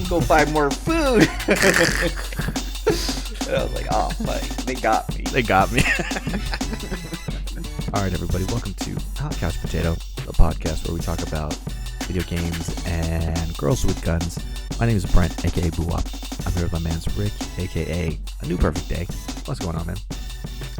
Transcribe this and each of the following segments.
can go buy more food. And I was like, oh, fuck, they got me. They got me. All right, everybody, welcome to Hot Couch Potato, a podcast where we talk about video games and girls with guns. My name is Brent, aka Buwap. I'm here with my man Rick, aka A New Perfect Day. What's going on, man?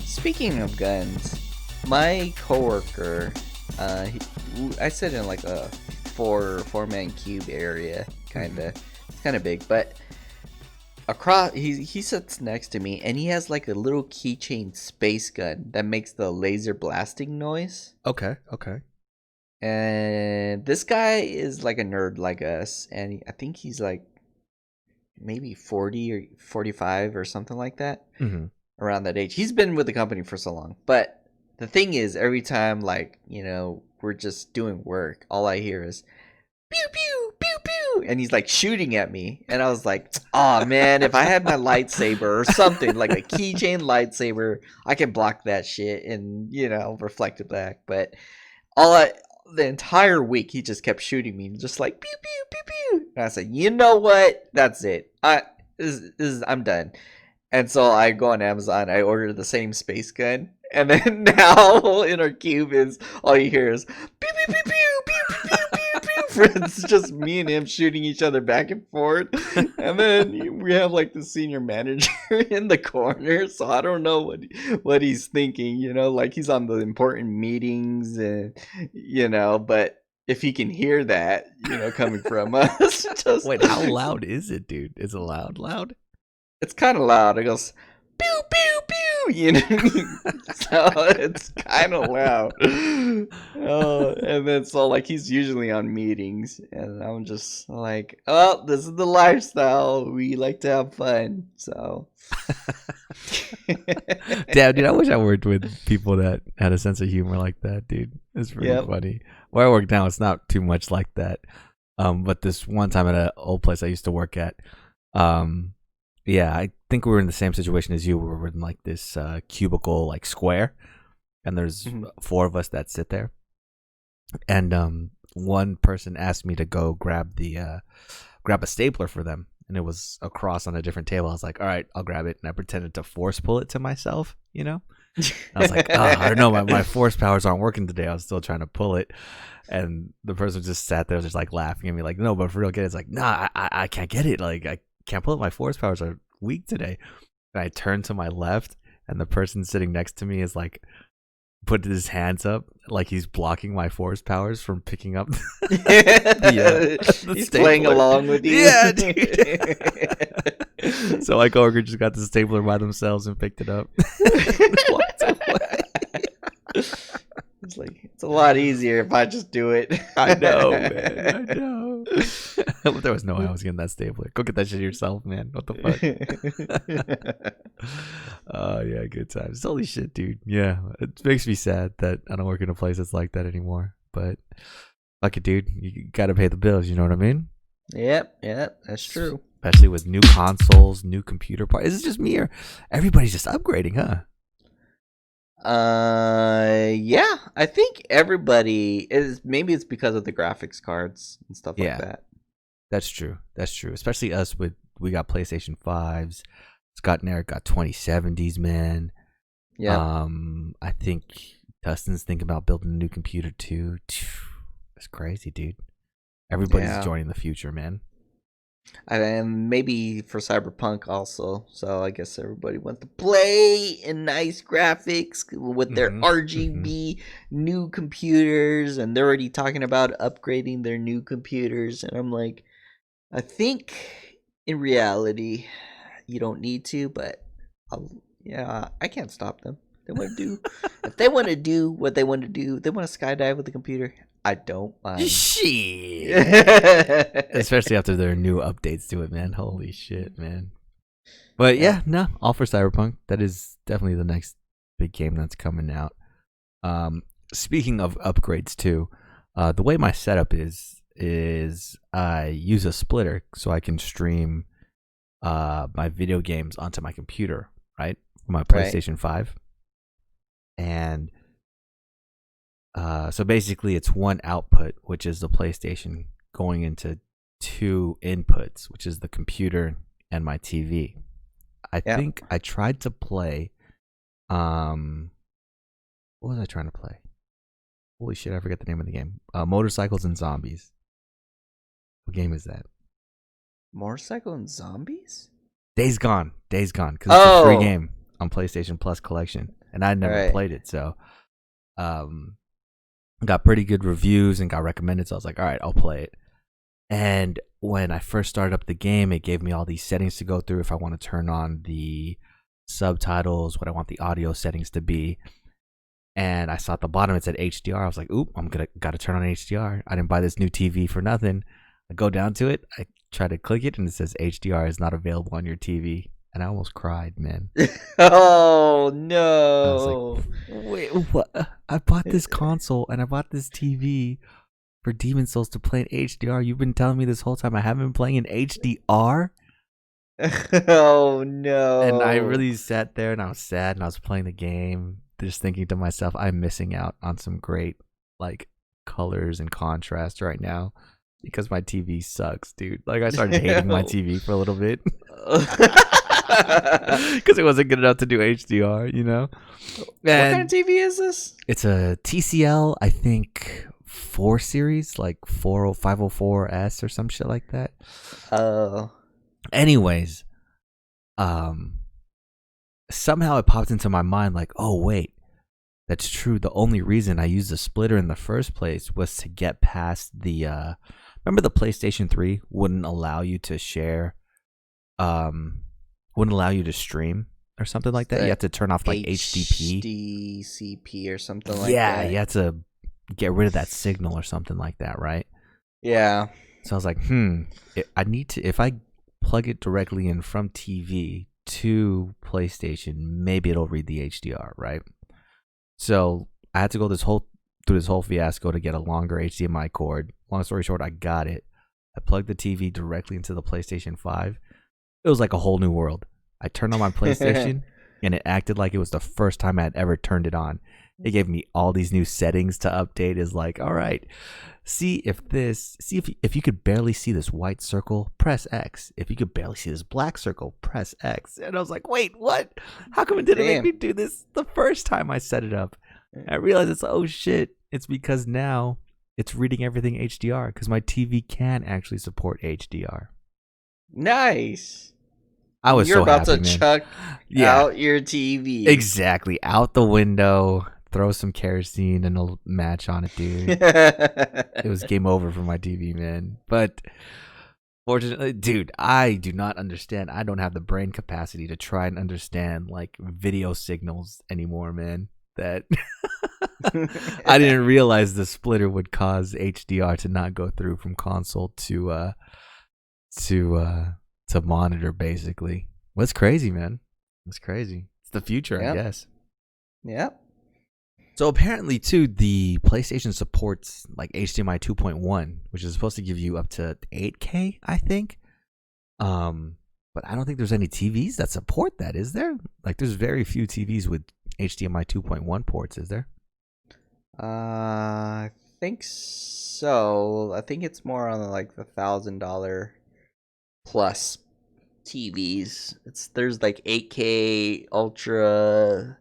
Speaking of guns, my coworker, I sit in like a four-man cube area, kinda. It's kind of big, but across he sits next to me, and he has like a little keychain space gun that makes the laser blasting noise. Okay. And this guy is like a nerd like us, and I think he's like maybe 40 or 45 or something like that. Mm-hmm. Around that age. He's been with the company for so long. But the thing is, every time, like, you know, we're just doing work, all I hear is pew pew pew pew, and he's like shooting at me. And I was like, oh man, if I had my lightsaber or something, like a keychain lightsaber, I can block that shit and, you know, reflect it back. But the entire week he just kept shooting me, just like pew pew pew pew. And I said, you know what? That's it. I'm done. And so I go on Amazon, I order the same space gun, and then now in our cube is all you hear is pew pew pew pew pew pew pew pew. It's just me and him shooting each other back and forth. And then we have like the senior manager in the corner, so I don't know what he's thinking, you know, like he's on the important meetings, and you know, but if he can hear that, you know, coming from us, just Wait, how loud is it, dude? Is it loud? It's kind of loud. It goes pew pew pew, you know. So it's kind of loud. And then so like he's usually on meetings, and I'm just like, oh, this is the lifestyle. We like to have fun. So, Damn, dude, I wish I worked with people that had a sense of humor like that, dude. It's really funny. Where I work now, it's not too much like that. But this one time at an old place I used to work at, yeah, I think we were in the same situation as you. We were in like this cubicle, like square, and there's four of us that sit there. And one person asked me to go grab a stapler for them, and it was across on a different table. I was like, all right, I'll grab it, and I pretended to force pull it to myself, you know. I was like, oh, I don't know, my force powers aren't working today. I was still trying to pull it, and the person just sat there, just like laughing at me, like, no, but for real, get it. It's like, nah, I can't get it. Like, I can't pull it. My force powers are weak today. And I turned to my left, and the person sitting next to me is like put his hands up like he's blocking my force powers from picking up the he's stapler. playing along with you. Yeah, dude. So my coworker just got the stapler by themselves and picked it up. Walked away. It's like, it's a lot easier if I just do it. I know, man. I know. But there was no way I was getting that stapler. Go get that shit yourself, man. What the fuck? Oh, yeah, good times. Holy shit, dude. Yeah, it makes me sad that I don't work in a place that's like that anymore. But fuck it, dude. You gotta pay the bills, you know what I mean? Yep, that's true. Especially with new consoles, new computer parts. Is it just me or everybody's just upgrading, huh? Yeah, I think everybody is. Maybe it's because of the graphics cards and stuff like that. That's true. Especially us we got PlayStation 5s. Scott and Eric got 2070s, man. Yeah. I think Dustin's thinking about building a new computer too. That's crazy, dude. Everybody's joining the future, man. And maybe for Cyberpunk also. So I guess everybody wants to play in nice graphics with their RGB new computers, and they're already talking about upgrading their new computers. And I'm like, I think in reality you don't need to, but I can't stop them. They want to do if they want to do what they want to do. They want to skydive with the computer. I don't mind. Shit. Especially after their new updates to it, man. Holy shit, man. But yeah, no, all for Cyberpunk. That is definitely the next big game that's coming out. Speaking of upgrades too, the way my setup is I use a splitter so I can stream my video games onto my computer, right? My PlayStation 5. And so basically it's one output, which is the PlayStation going into two inputs, which is the computer and my TV. I think I tried to play. What was I trying to play? Holy shit, I forget the name of the game. Motorcycles and Zombies. What game is that? Motorcycle and Zombies? Days Gone, because it's a free game on PlayStation Plus collection, and I never played it, so got pretty good reviews and got recommended. So I was like, all right, I'll play it. And when I first started up the game, it gave me all these settings to go through if I want to turn on the subtitles, what I want the audio settings to be. And I saw at the bottom it said HDR. I was like, oop, gotta turn on HDR. I didn't buy this new TV for nothing. I go down to it, I try to click it, and it says HDR is not available on your TV. And I almost cried, man. Oh no! I was like, wait, what? I bought this console and I bought this TV for Demon's Souls to play in HDR. You've been telling me this whole time I haven't been playing in HDR? Oh no! And I really sat there and I was sad and I was playing the game, just thinking to myself, I'm missing out on some great like colors and contrast right now because my TV sucks, dude. Like I started hating my TV for a little bit because it wasn't good enough to do HDR, you know. And what kind of TV is this? It's a TCL, I think 4 series, like 504S or some shit like that. Oh. Anyways, somehow it popped into my mind like, oh wait, that's true. The only reason I used the splitter in the first place was to get past the remember the PlayStation 3 wouldn't allow you to share wouldn't allow you to stream or something like that. You had to turn off like HDCP or something like that. Yeah, you had to get rid of that signal or something like that, right? Yeah. So I was like, I need to, if I plug it directly in from TV to PlayStation, maybe it'll read the HDR, right? So I had to go through this whole fiasco to get a longer HDMI cord. Long story short, I got it. I plugged the TV directly into the PlayStation 5. It was like a whole new world. I turned on my PlayStation and it acted like it was the first time I had ever turned it on. It gave me all these new settings to update. Is like, all right, see if you could barely see this white circle, press X. If you could barely see this black circle, press X. And I was like, wait, what? How come it didn't make me do this the first time I set it up? And I realized it's, oh shit, it's because now it's reading everything HDR because my TV can actually support HDR. Nice. I was You're so about happy, to man. chuck out your TV. Exactly. Out the window, throw some kerosene and a match on it, dude. It was game over for my TV, man. But fortunately, dude, I do not understand. I don't have the brain capacity to try and understand like video signals anymore, man. That I didn't realize the splitter would cause HDR to not go through from console to monitor, basically. What's crazy, man? It's crazy. It's the future, I guess. Yep. So apparently, too, the PlayStation supports like HDMI 2.1, which is supposed to give you up to 8K, I think. But I don't think there's any TVs that support that, is there? Like, there's very few TVs with HDMI 2.1 ports, is there? I think so. I think it's more on like the $1,000 plus TVs. There's like 8K Ultra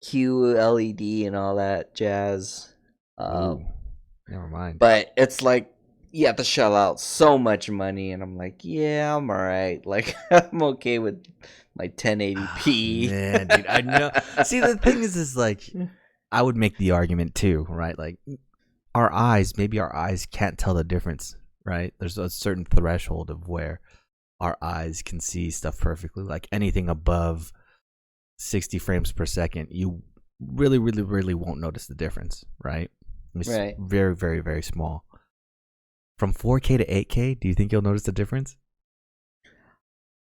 QLED and all that jazz. Never mind. But it's like you have to shell out so much money, and I'm like, yeah, I'm alright. Like I'm okay with my 1080p. Man, dude, I know. See, the thing is like, I would make the argument too, right? Like, maybe our eyes can't tell the difference, right? There's a certain threshold of where our eyes can see stuff perfectly. Like anything above 60 frames per second, you really, really, really won't notice the difference, right? It's very, very, very small. From 4K to 8K, do you think you'll notice the difference?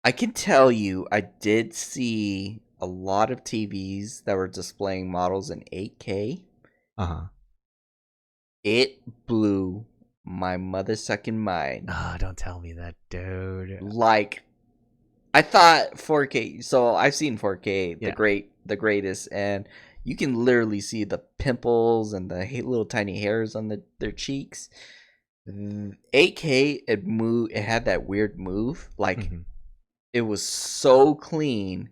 I can tell you, I did see a lot of TVs that were displaying models in 8K. It blew my mothersucking mind. Oh, don't tell me that, dude. Like, I thought 4K. So I've seen 4K, the greatest, and you can literally see the pimples and the little tiny hairs on their cheeks. 8K, it had that weird move. Like, Mm-hmm. it was so clean.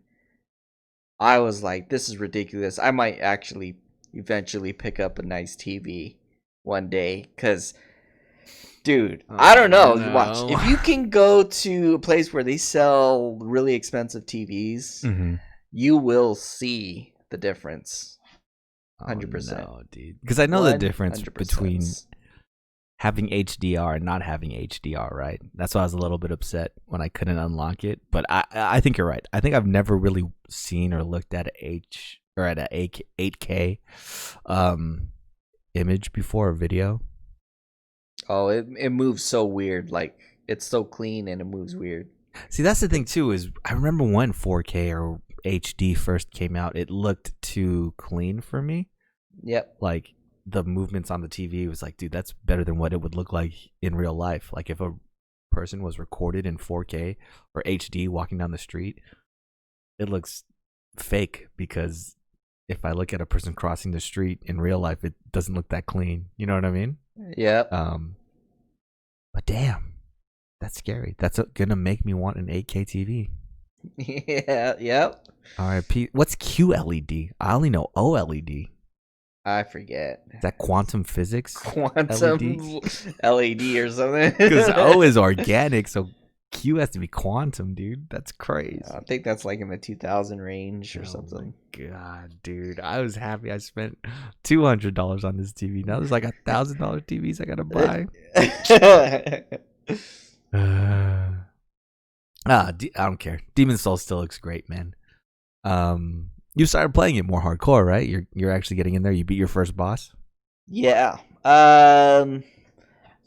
I was like, this is ridiculous. I might actually eventually pick up a nice TV one day. Because, dude, I don't know. Watch. No. If you can go to a place where they sell really expensive TVs, Mm-hmm. you will see the difference. Oh 100%. no, dude. Because I know the difference 100%. between having HDR and not having HDR, right? That's why I was a little bit upset when I couldn't unlock it. But I think you're right. I think I've never really seen or looked at a 8K image before, a video. Oh, it moves so weird. Like, it's so clean and it moves weird. See, that's the thing too. Is I remember when 4K or HD first came out, it looked too clean for me. Yep. Like the movements on the TV was like, dude, that's better than what it would look like in real life. Like if a person was recorded in 4K or HD walking down the street, it looks fake because if I look at a person crossing the street in real life, it doesn't look that clean. You know what I mean? Yep. But damn, that's scary. That's gonna make me want an 8K TV. Yeah. Yep. All right, Pete. What's QLED? I only know OLED. I forget. Is that quantum physics? Quantum LED or something. Because O is organic, so Q has to be quantum, dude. That's crazy. I think that's like in the 2000 range or something. God, dude. I was happy I spent $200 on this TV. Now there's like $1,000 TVs I gotta buy. I don't care. Demon's Souls still looks great, man. You started playing it more hardcore, right? You're actually getting in there. You beat your first boss. Yeah. And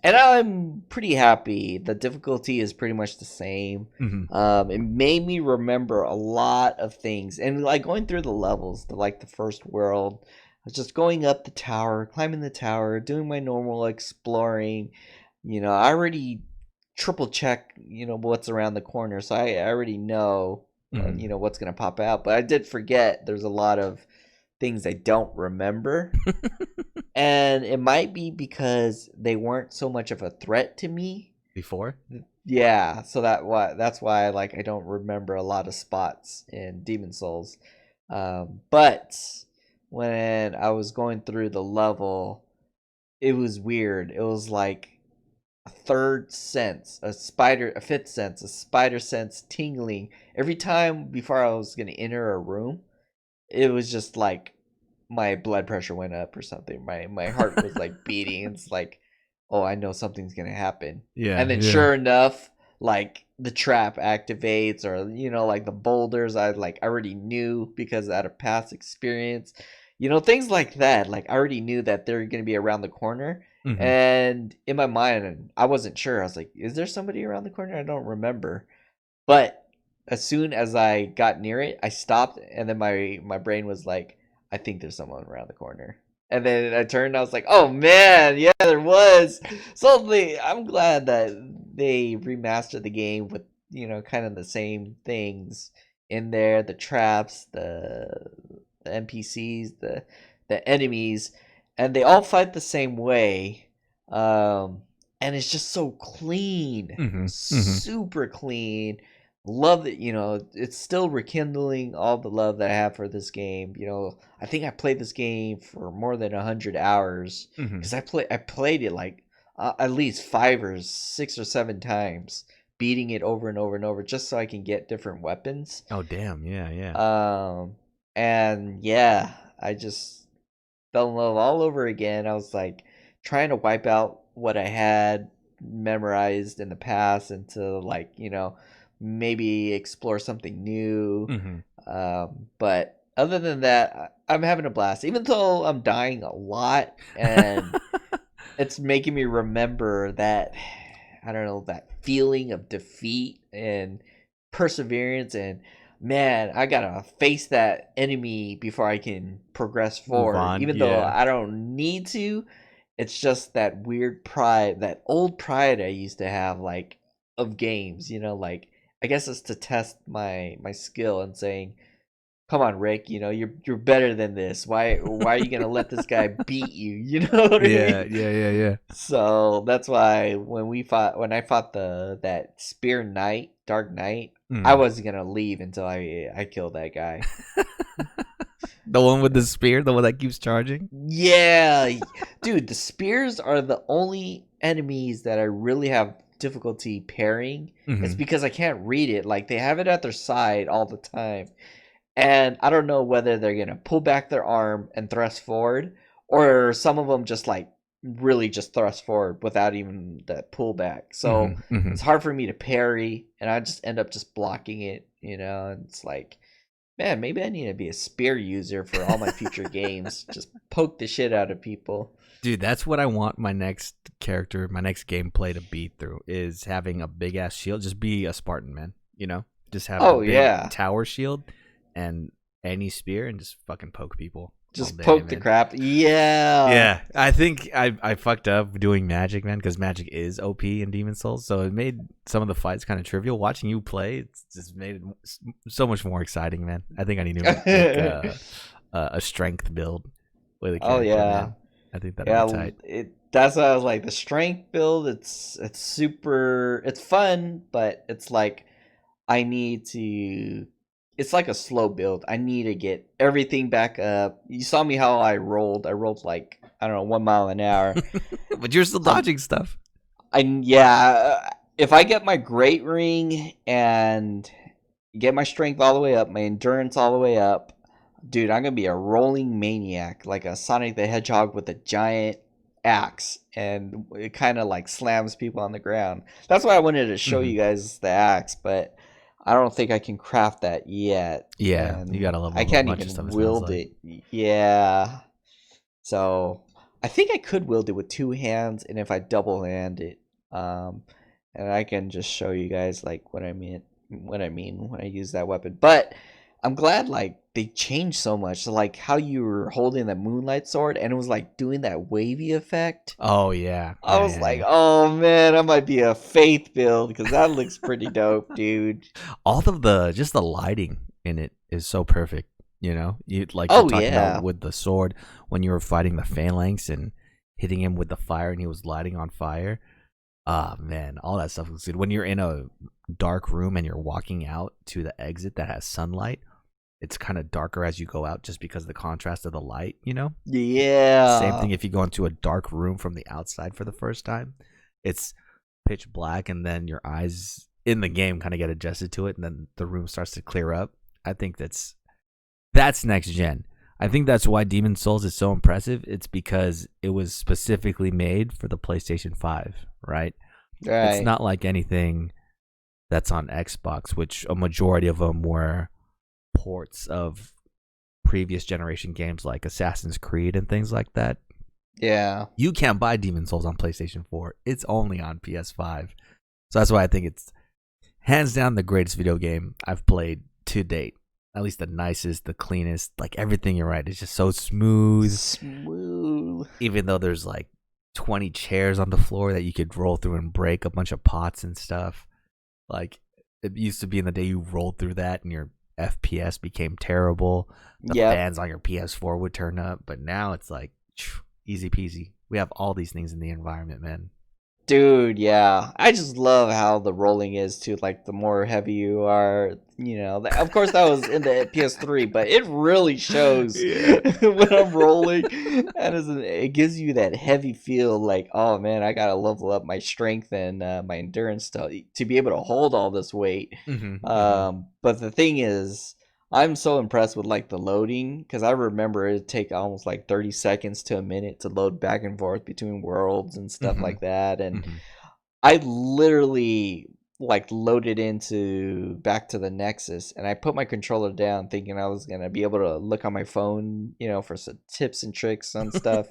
I'm pretty happy. The difficulty is pretty much the same. Mm-hmm. It made me remember a lot of things, and like going through the levels, the first world, I was just going up the tower, climbing the tower, doing my normal exploring. I already triple check, what's around the corner, so I already know, what's gonna pop out. But I did forget. There's a lot of things I don't remember. And it might be because they weren't so much of a threat to me before. Yeah, so that's why like I don't remember a lot of spots in Demon's Souls. But when I was going through the level, it was weird. It was like a third sense, a fifth sense, a spider sense tingling every time before I was gonna enter a room. It was just like my blood pressure went up or something. My heart was like beating. It's like, oh, I know something's gonna happen. Yeah. And then sure enough, like the trap activates, or like the boulders I already knew because out of past experience. Things like that. Like I already knew that they're gonna be around the corner. Mm-hmm. And in my mind, I wasn't sure. I was like, is there somebody around the corner? I don't remember. But as soon as I got near it, I stopped, and then my brain was like, I think there's someone around the corner. And then I turned, and I was like, oh man, yeah, there was. So I'm glad that they remastered the game with, kind of the same things in there, the traps, the NPCs, the enemies, and they all fight the same way. And it's just so clean, super clean. Love that, it's still rekindling all the love that I have for this game. I think I played this game for more than 100 hours because I played it like at least 5 or 6 or 7 times, beating it over and over and over just so I can get different weapons. Oh damn, yeah. And yeah, I just fell in love all over again. I was like trying to wipe out what I had memorized in the past into maybe explore something new. But other than that, I'm having a blast, even though I'm dying a lot, and it's making me remember that, I don't know, that feeling of defeat and perseverance. And man, I gotta face that enemy before I can progress forward, even though I don't need to. It's just that weird pride, that old pride I used to have, like, of games, like, I guess it's to test my skill and saying, come on, Rick, you're better than this. Why are you gonna let this guy beat you? You know what I Yeah, mean? yeah. So that's why when I fought that Spear Knight, Dark Knight, I Mm. wasn't gonna leave until I killed that guy. The one with the spear, the one that keeps charging. Yeah, dude, the spears are the only enemies that I really have difficulty parrying. It's Hmm. because I can't read it. Like they have it at their side all the time. And I don't know whether they're going to pull back their arm and thrust forward, or some of them just like really just thrust forward without even the pullback. So Hmm. Hmm. it's hard for me to parry, and I just end up just blocking it. And it's like, man, maybe I need to be a spear user for all my future games. Just poke the shit out of people. Dude, that's what I want my next character, my next gameplay to be through is having a big ass shield. Just be a Spartan, man. Just have the Oh big yeah, tower shield and any spear and just fucking poke people all just day, poke the man. crap. Yeah. Yeah, I think I fucked up doing magic, man, because magic is OP in Demon Souls, so it made some of the fights kind of trivial. Watching you play, it's just made it so much more exciting, man. I think I need to make a strength build with a Oh character, yeah. man. I think that'd be Yeah, tight. that's why I was like the strength build. It's super. It's fun, but it's like I need to. It's like a slow build. I need to get everything back up. You saw me how I rolled. I rolled like I don't know 1 mile an hour. But you're still I'm. dodging stuff. Yeah. If I get my great ring and get my strength all the way up, my endurance all the way up, dude, I'm gonna be a rolling maniac, like a Sonic the Hedgehog with a giant axe, and it kind of like slams people on the ground. That's why I wanted to show Hmm. you guys the axe, but I don't think I can craft that yet, Yeah, you and gotta level I up a can't bunch of even stuff. It sounds wield like. it. Yeah, so I think I could wield it with two hands, and if I double hand it, um, and I can just show you guys like what I mean when I use that weapon. But I'm glad like they changed so much. So, like how you were holding the moonlight sword, and it was like doing that wavy effect. Oh yeah, I yeah, was yeah, like, yeah. oh man, I might be a faith build because that looks pretty dope, dude. All of the lighting in it is so perfect. You like you're Oh talking about yeah, with the sword when you were fighting the phalanx and hitting him with the fire and he was lighting on fire. Ah man, all that stuff looks good. When you're in a dark room and you're walking out to the exit that has sunlight, it's kind of darker as you go out just because of the contrast of the light. Same yeah. thing if you go into a dark room from the outside for the first time. It's pitch black and then your eyes in the game kind of get adjusted to it and then the room starts to clear up. I think that's next gen. I think that's why Demon Souls is so impressive. It's because it was specifically made for the PlayStation 5, right? It's Right. not like anything that's on Xbox, which a majority of them were ports of previous generation games like Assassin's Creed and things like that. Yeah. You can't buy Demon Souls on PlayStation 4. It's only on PS5. So that's why I think it's hands down the greatest video game I've played to date. At least the nicest, the cleanest, like everything. You're right. It's just so smooth. Smooth. Even though there's like 20 chairs on the floor that you could roll through and break a bunch of pots and stuff. Like it used to be in the day you rolled through that and your FPS became terrible. The Yep. fans on your PS4 would turn up, but now it's like easy peasy. We have all these things in the environment, man. Dude, yeah. I just love how the rolling is too. Like the more heavy you are, of course that was in the PS3, but it really shows Yeah. when I'm rolling. It gives you that heavy feel. Like, oh man, I gotta level up my strength and my endurance to be able to hold all this weight. Mm-hmm. But the thing is, I'm so impressed with like the loading because I remember it take almost like 30 seconds to a minute to load back and forth between worlds and stuff Mm-hmm. like that. And Mm-hmm. I literally like loaded into back to the Nexus and I put my controller down thinking I was gonna be able to look on my phone, for some tips and tricks on stuff.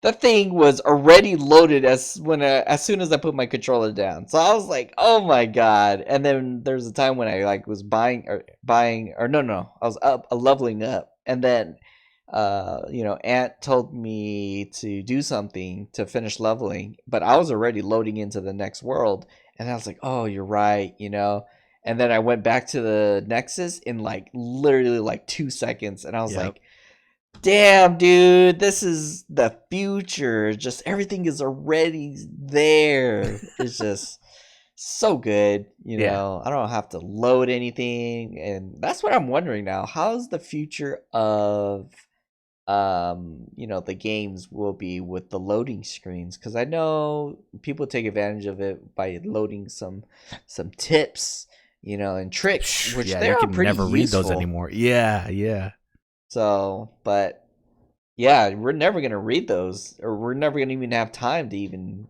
That thing was already loaded as soon as I put my controller down. So I was like, "Oh my god!" And then there's a time when I like was buying or no, I was up leveling up, and then Ant told me to do something to finish leveling, but I was already loading into the next world, and I was like, "Oh, you're right," and then I went back to the Nexus in like literally like 2 seconds, and I was like, damn, dude, this is the future. Just everything is already there. It's just so good, you know. I don't have to load anything, and that's what I'm wondering now. How's the future of the games will be with the loading screens? Because I know people take advantage of it by loading some tips, and tricks, which they are pretty never read useful. those anymore. Yeah. So, but yeah, we're never gonna read those, or we're never gonna even have time to even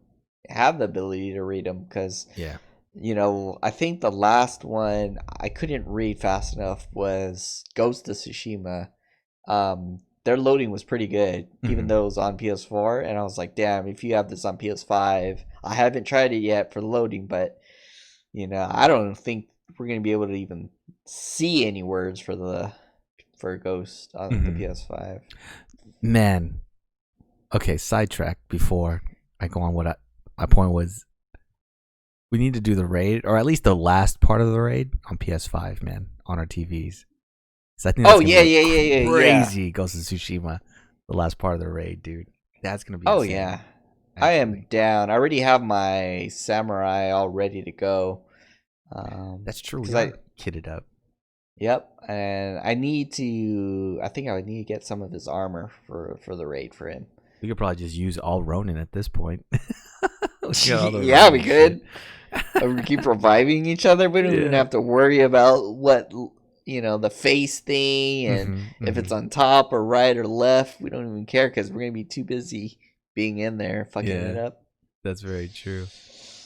have the ability to read them, because I think the last one I couldn't read fast enough was Ghost of Tsushima. Their loading was pretty good, even though it was on PS4, and I was like, damn, if you have this on PS5, I haven't tried it yet for loading, but I don't think we're gonna be able to even see any words for Ghost on the PS5. Man, okay, sidetrack before I go on. My point was, we need to do the raid, or at least the last part of the raid on PS5, man, on our TVs. So I think that's crazy. Ghost of Tsushima, the last part of the raid, dude. That's gonna be insane. Yeah, actually. I am down. I already have my samurai all ready to go. That's true. Because I kitted up. Yep, and I think I would need to get some of his armor for the raid for him. We could probably just use all Ronin at this point. Yeah, we could. We keep reviving each other. We don't even have to worry about what the face thing, and if it's on top or right or left. We don't even care, because we're gonna be too busy being in there fucking it up. That's very true.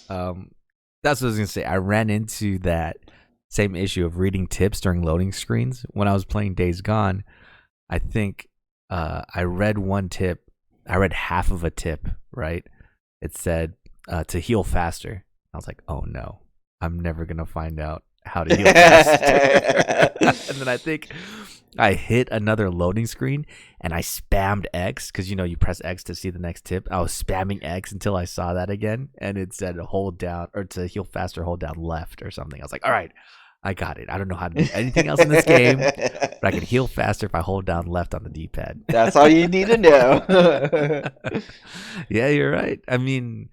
That's what I was gonna say. I ran into that same issue of reading tips during loading screens when I was playing Days Gone. I think I read one tip. I read half of a tip, right? It said to heal faster. I was like, oh no, I'm never going to find out how to heal faster. And then I think I hit another loading screen and I spammed X, because you press X to see the next tip. I was spamming X until I saw that again, and it said hold down, or to heal faster, hold down left or something. I was like, all right, I got it. I don't know how to do anything else in this game, but I can heal faster if I hold down left on the D-pad. That's all you need to know. Yeah, you're right. I mean,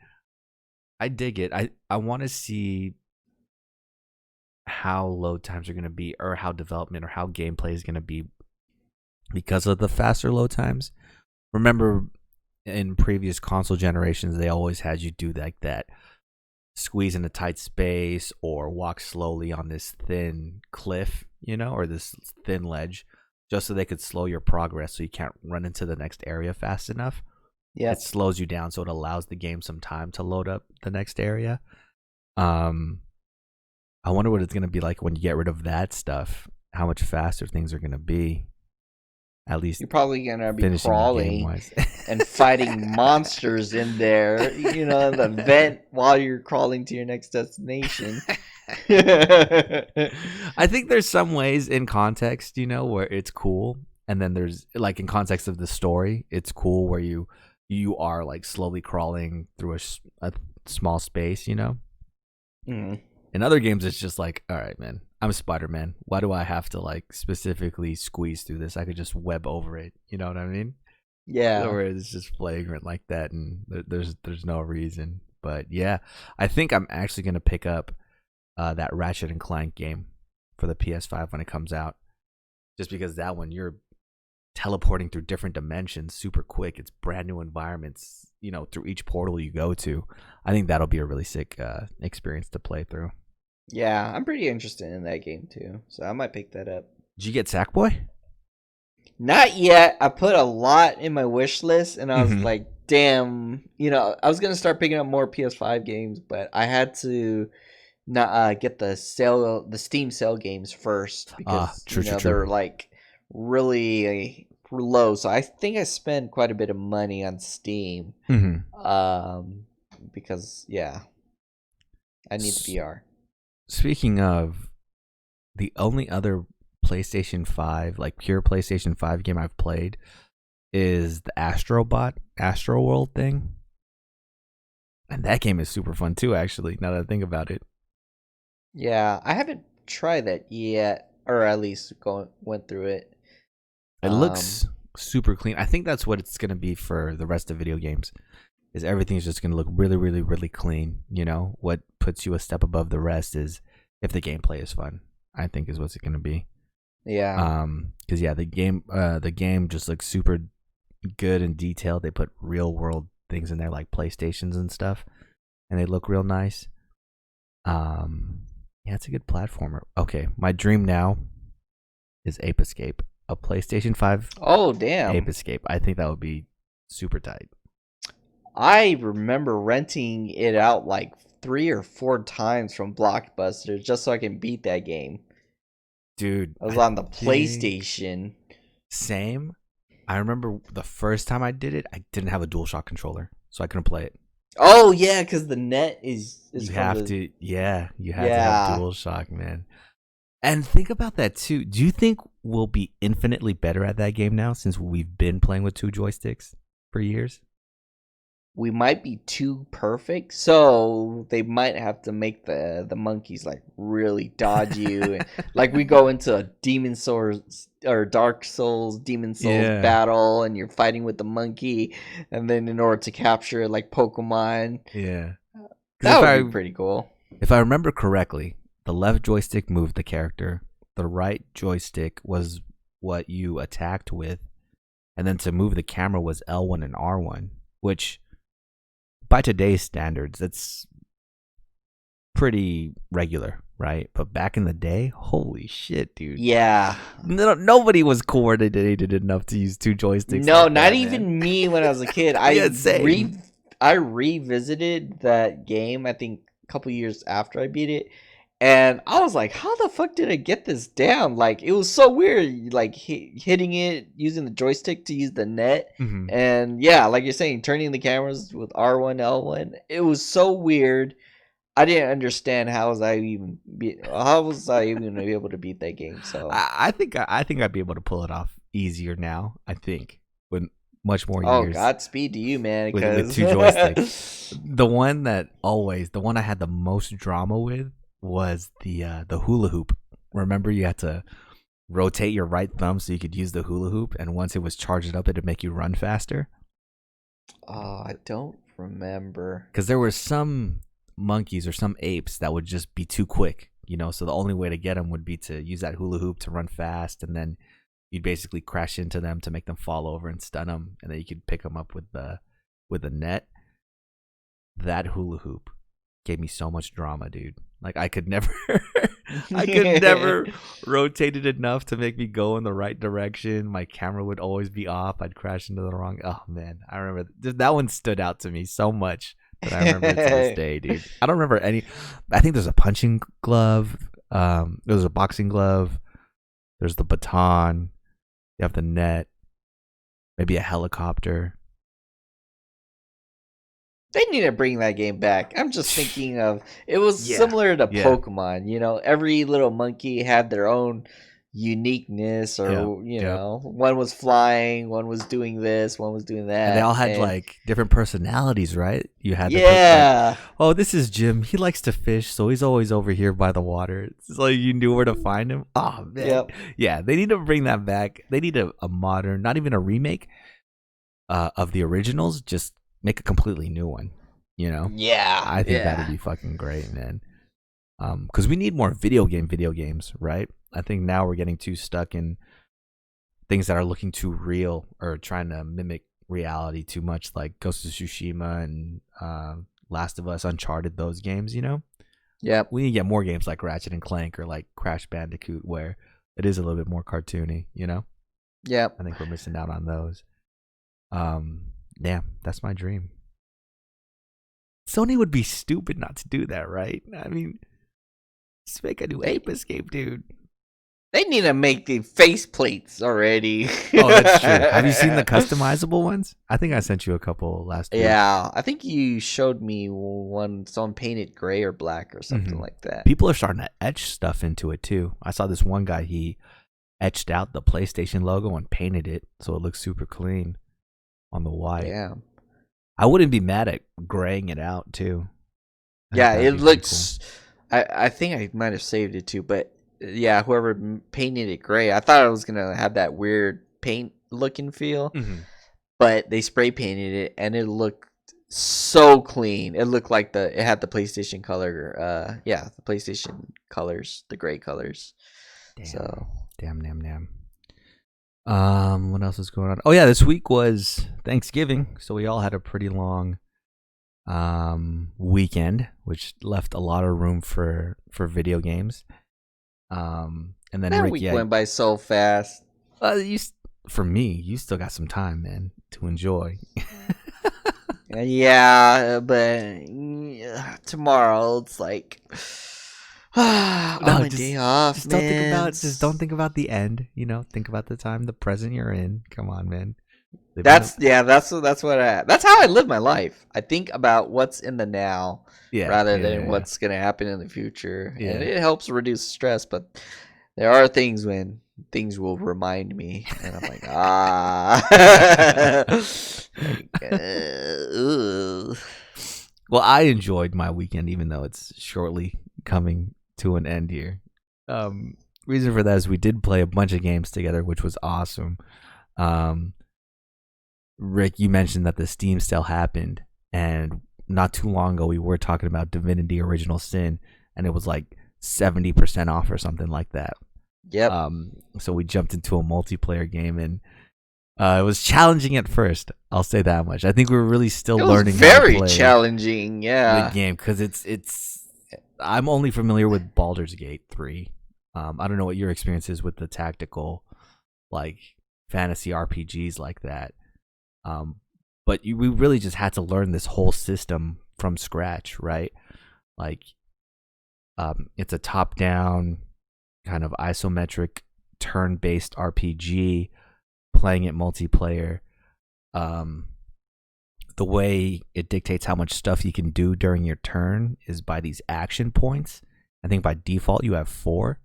I dig it. I want to see how load times are going to be, or how development or how gameplay is going to be because of the faster load times. Remember, in previous console generations, they always had you do like that, squeeze in a tight space or walk slowly on this thin cliff, or this thin ledge, just so they could slow your progress so you can't run into the next area fast enough. Yeah, it slows you down, so it allows the game some time to load up the next area. I wonder what it's going to be like when you get rid of that stuff, how much faster things are going to be. At least you're probably going to be crawling and fighting monsters in there, in the vent while you're crawling to your next destination. I think there's some ways in context, where it's cool. And then there's, like, in context of the story, it's cool where you are, like, slowly crawling through a small space, In other games, it's just like, all right, man, I'm Spider-Man. Why do I have to, like, specifically squeeze through this? I could just web over it. You know what I mean? Yeah. Where it's just flagrant like that, and there's no reason. But yeah, I think I'm actually gonna pick up that Ratchet and Clank game for the PS5 when it comes out, just because that one you're teleporting through different dimensions super quick. It's brand new environments, through each portal you go to. I think that'll be a really sick experience to play through. Yeah, I'm pretty interested in that game too, so I might pick that up. Did you get Sackboy? Not yet. I put a lot in my wish list, and I was like, damn, I was going to start picking up more PS5 games, but I had to not get the Steam sale games first, because they're like really low. So I think I spent quite a bit of money on Steam. Because I need the VR. Speaking of, the only other PlayStation 5, like pure PlayStation 5 game I've played is the Astro World thing. And that game is super fun too, actually, now that I think about it. Yeah, I haven't tried that yet, or at least went through it. It looks super clean. I think that's what it's gonna be for the rest of video games. Is everything's just gonna look really, really, really clean. You know, what puts you a step above the rest is if the gameplay is fun. I think is what's it gonna be. Yeah. Because yeah, the game just looks super good and detailed. They put real world things in there like PlayStations and stuff, and they look real nice. Yeah, it's a good platformer. Okay, my dream now is Ape Escape, a PlayStation 5 Oh, damn. Ape Escape. I think that would be super tight. I remember renting it out like 3 or 4 times from Blockbuster just so I can beat that game. Dude, I was on the PlayStation. Same. I remember the first time I did it, I didn't have a DualShock controller, so I couldn't play it. Oh yeah, because the net is You have to, yeah, you have to Yeah. have DualShock, man. And think about that too. Do you think we'll be infinitely better at that game now since we've been playing with 2 joysticks for years? We might be too perfect, so they might have to make the monkeys like really dodge you. And, like we go into a Demon Souls or Dark Souls, Demon Souls Yeah. battle, and you're fighting with the monkey, and then in order to capture it, like Pokemon, Yeah. 'Cause that if would be pretty cool. If I remember correctly, the left joystick moved the character, the right joystick was what you attacked with, and then to move the camera was L1 and R1, which by today's standards, that's pretty regular, right? But back in the day, holy shit, dude. Yeah. Nobody was coordinated enough to use 2 joysticks. No, like not that, even man. me when I was a kid. Yeah, same. I revisited that game, I think a couple years after I beat it. And I was like, how the fuck did I get this down? Like, it was so weird, like hitting it using the joystick to use the net. Mhm. And yeah, like you're saying, turning the cameras with R1, L1. It was so weird. I didn't understand how was I even going to be able to beat that game. So I think I'd be able to pull it off easier now. I think with much more oh, years. Godspeed to you, man. With 2 joysticks. The one I had the most drama with was the hula hoop. Remember, you had to rotate your right thumb so you could use the hula hoop, and once it was charged up, it'd make you run faster. Oh, I don't remember. Because there were some monkeys or some apes that would just be too quick, you know. So the only way to get them would be to use that hula hoop to run fast, and then you'd basically crash into them to make them fall over and stun them, and then you could pick them up with the net. That hula hoop gave me so much drama, dude. Like I could never rotate it enough to make me go in the right direction. My camera would always be off. I'd crash into the wrong. Oh man, I remember that one stood out to me so much that I remember it to this day, dude. I don't remember any. I think there's a punching glove. There's a boxing glove. There's the baton. You have the net. Maybe a helicopter. They need to bring that game back. I'm just thinking of it was similar to Pokemon. You know, every little monkey had their own uniqueness, or you know, one was flying, one was doing this, one was doing that, and they all had like different personalities, right? You had oh, this is Jim. He likes to fish, so he's always over here by the water. So you knew where to find him. Oh man, yeah. They need to bring that back. They need a modern, not even a remake of the originals. Just make a completely new one, you know? Yeah. I think that'd be fucking great, man. Because we need more video games, right? I think now we're getting too stuck in things that are looking too real or trying to mimic reality too much, like Ghost of Tsushima and Last of Us, Uncharted, those games, you know? Yeah. We need to get more games like Ratchet and Clank or like Crash Bandicoot where it is a little bit more cartoony, you know? Yeah. I think we're missing out on those. Yeah, that's my dream. Sony would be stupid not to do that, right? I mean, just make a new Ape Escape, dude. They need to make the face plates already. Oh, that's true. Have you seen the customizable ones? I think I sent you a couple last week. Yeah, I think you showed me one, someone painted gray or black or something like that. People are starting to etch stuff into it too. I saw this one guy, he etched out the PlayStation logo and painted it so it looks super clean on the white. Yeah. I wouldn't be mad at graying it out too. Yeah, it looks I think I might have saved it too, but yeah, whoever painted it gray, I thought it was gonna have that weird paint looking feel, but they spray painted it and it looked so clean. It looked like it had the PlayStation color. The PlayStation colors, the gray colors. Damn. So Damn. What else is going on? Oh yeah, this week was Thanksgiving, so we all had a pretty long weekend, which left a lot of room for video games. And then that Rick, week went by so fast. For me, you still got some time, man, to enjoy. Yeah, but tomorrow it's like my day off. Just don't think about the end. Think about the time, the present you're in. Come on, man. That's how I live my life. I think about what's in the now rather than what's gonna happen in the future, and it helps reduce stress. But there are things when things will remind me, and I'm like, Well, I enjoyed my weekend, even though it's shortly coming to an end here. Reason for that is we did play a bunch of games together, which was awesome. Rick, you mentioned that the Steam sale happened, and not too long ago we were talking about Divinity Original Sin, and it was like 70% off or something like that. Yep. So we jumped into a multiplayer game, and it was challenging at first. I'll say that much. I think we were really still learning. Very how to play challenging, the game, because it's. I'm only familiar with Baldur's Gate 3. I don't know what your experience is with the tactical, like fantasy RPGs like that. But we really just had to learn this whole system from scratch, right? Like, it's a top-down kind of isometric turn-based RPG, playing it multiplayer. The way it dictates how much stuff you can do during your turn is by these action points. I think by default you have 4.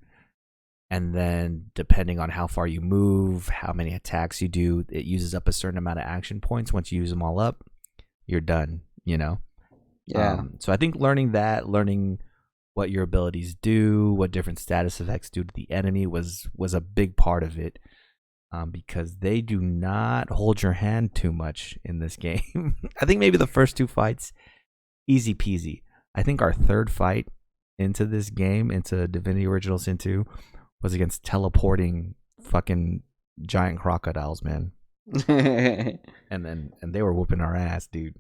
And then depending on how far you move, how many attacks you do, it uses up a certain amount of action points. Once you use them all up, you're done, Yeah. So I think learning what your abilities do, what different status effects do to the enemy was a big part of it. Because they do not hold your hand too much in this game. I think maybe the first 2 fights, easy peasy. I think our third fight into this game, into Divinity Original Sin 2, was against teleporting fucking giant crocodiles, man. and they were whooping our ass, dude.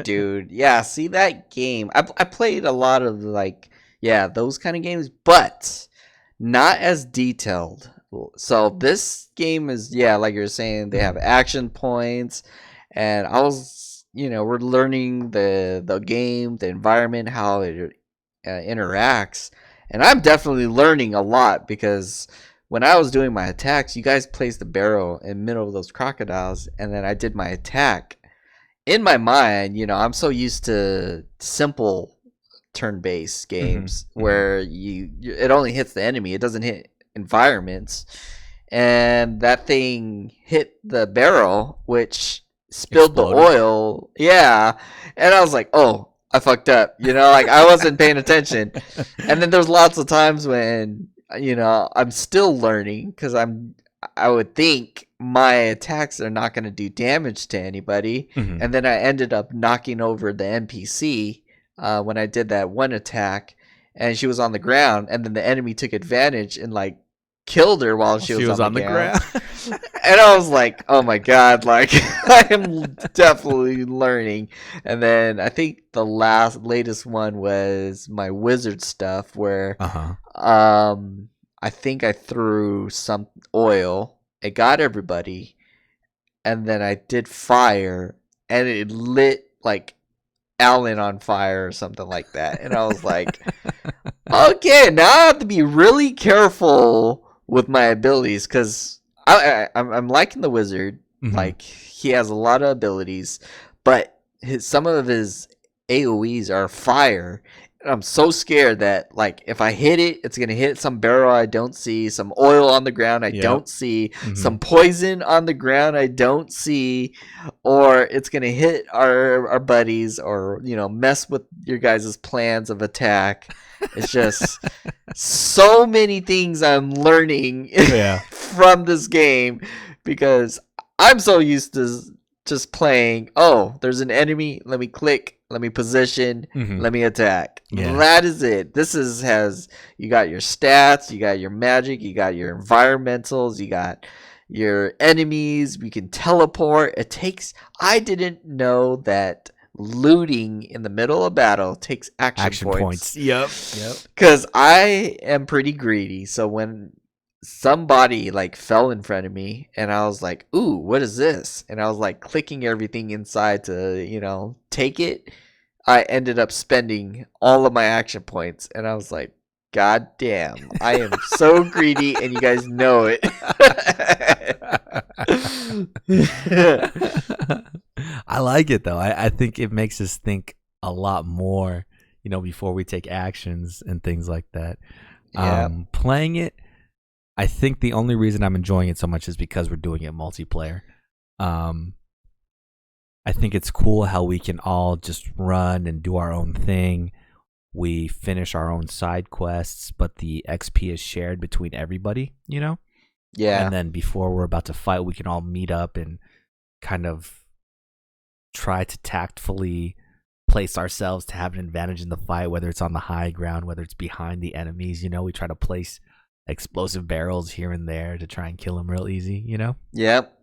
Dude, yeah, see that game. I played a lot of those kind of games, but not as detailed. So this game is, like you're saying, they have action points, and I was, we're learning the game, the environment, how it interacts, and I'm definitely learning a lot because when I was doing my attacks, you guys placed the barrel in the middle of those crocodiles, and then I did my attack. In my mind, I'm so used to simple turn-based games where it only hits the enemy, it doesn't hit environments, and that thing hit the barrel, which spilled the oil, and I was like, oh, I fucked up, like I wasn't paying attention. And then there's lots of times when I'm still learning, because I would think my attacks are not going to do damage to anybody, and then I ended up knocking over the NPC when I did that one attack, and she was on the ground, and then the enemy took advantage and killed her while she was on the ground. And I was like, oh my god, I am definitely learning. And then I think the latest one was my wizard stuff, where I think I threw some oil, it got everybody, and then I did fire, and it lit Alan on fire or something like that. And I was like, okay, now I have to be really careful with my abilities, because I'm liking the wizard. He has a lot of abilities, but some of his AoEs are fire. I'm so scared that like if I hit it, it's gonna hit some barrel I don't see, some oil on the ground I don't see, some poison on the ground I don't see, or it's gonna hit our buddies, or mess with your guys' plans of attack. It's just so many things I'm learning from this game, because I'm so used to just playing, oh, there's an enemy, let me click, let me position, let me attack. That is it. This has you got your stats, you got your magic, you got your environmentals, you got your enemies, we can teleport. I didn't know that looting in the middle of battle takes action points. Yep. Because I am pretty greedy, so when somebody like fell in front of me and I was like, ooh, what is this? And I was like clicking everything inside to, take it. I ended up spending all of my action points, and I was like, God damn, I am so greedy, and you guys know it. I like it though. I think it makes us think a lot more, before we take actions and things like that. Playing it, I think the only reason I'm enjoying it so much is because we're doing it multiplayer. I think it's cool how we can all just run and do our own thing. We finish our own side quests, but the XP is shared between everybody, Yeah. And then before we're about to fight, we can all meet up and kind of try to tactfully place ourselves to have an advantage in the fight, whether it's on the high ground, whether it's behind the enemies. We try to place explosive barrels here and there to try and kill them real easy, Yep.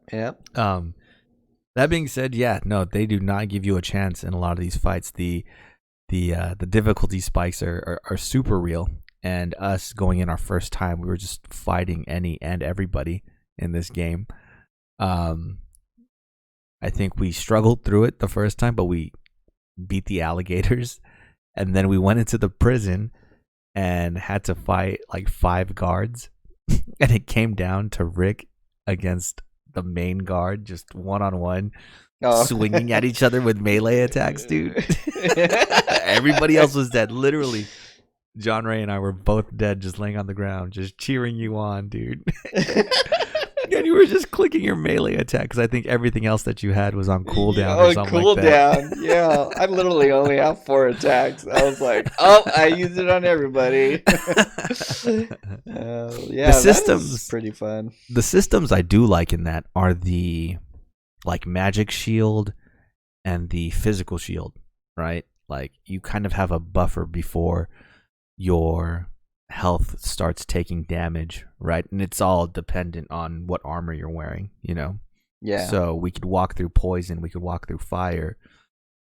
That being said, they do not give you a chance in a lot of these fights. The difficulty spikes are super real, and us going in our first time, we were just fighting any and everybody in this game. I think we struggled through it the first time, but we beat the alligators, and then we went into the prison and had to fight like 5 guards, and it came down to Rick against the main guard, just one-on-one, swinging at each other with melee attacks, dude. Everybody else was dead. Literally, John Ray and I were both dead, just laying on the ground, just cheering you on, dude. And you were just clicking your melee attack because I think everything else that you had was on cooldown or something like that. Yeah, I literally only have 4 attacks. I was like, oh, I used it on everybody. The systems pretty fun. The systems I do like in that are the like magic shield and the physical shield, right? Like you kind of have a buffer before your health starts taking damage, right? And it's all dependent on what armor you're wearing, Yeah. So we could walk through poison, we could walk through fire.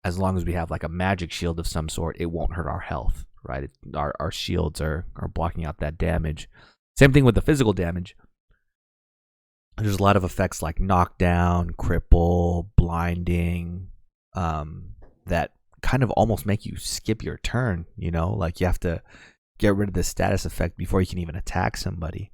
As long as we have like a magic shield of some sort, it won't hurt our health, right? Our shields are blocking out that damage. Same thing with the physical damage. There's a lot of effects like knockdown, cripple, blinding, that kind of almost make you skip your turn, like you have to get rid of the status effect before you can even attack somebody.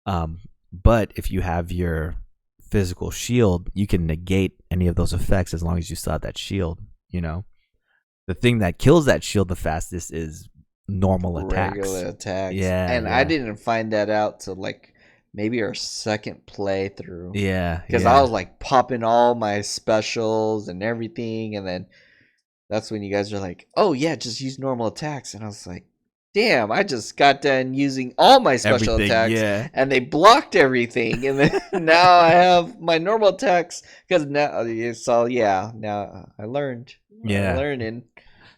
But if you have your physical shield, you can negate any of those effects as long as you still have that shield, The thing that kills that shield the fastest is normal attacks. Regular attacks. Yeah. And I didn't find that out till like maybe our second playthrough. Yeah. Because I was like popping all my specials and everything, and then that's when you guys are like, oh yeah, just use normal attacks. And I was like, damn, I just got done using all my special attacks, and they blocked everything. And then now I have my normal attacks because now I learned. Yeah, I'm learning.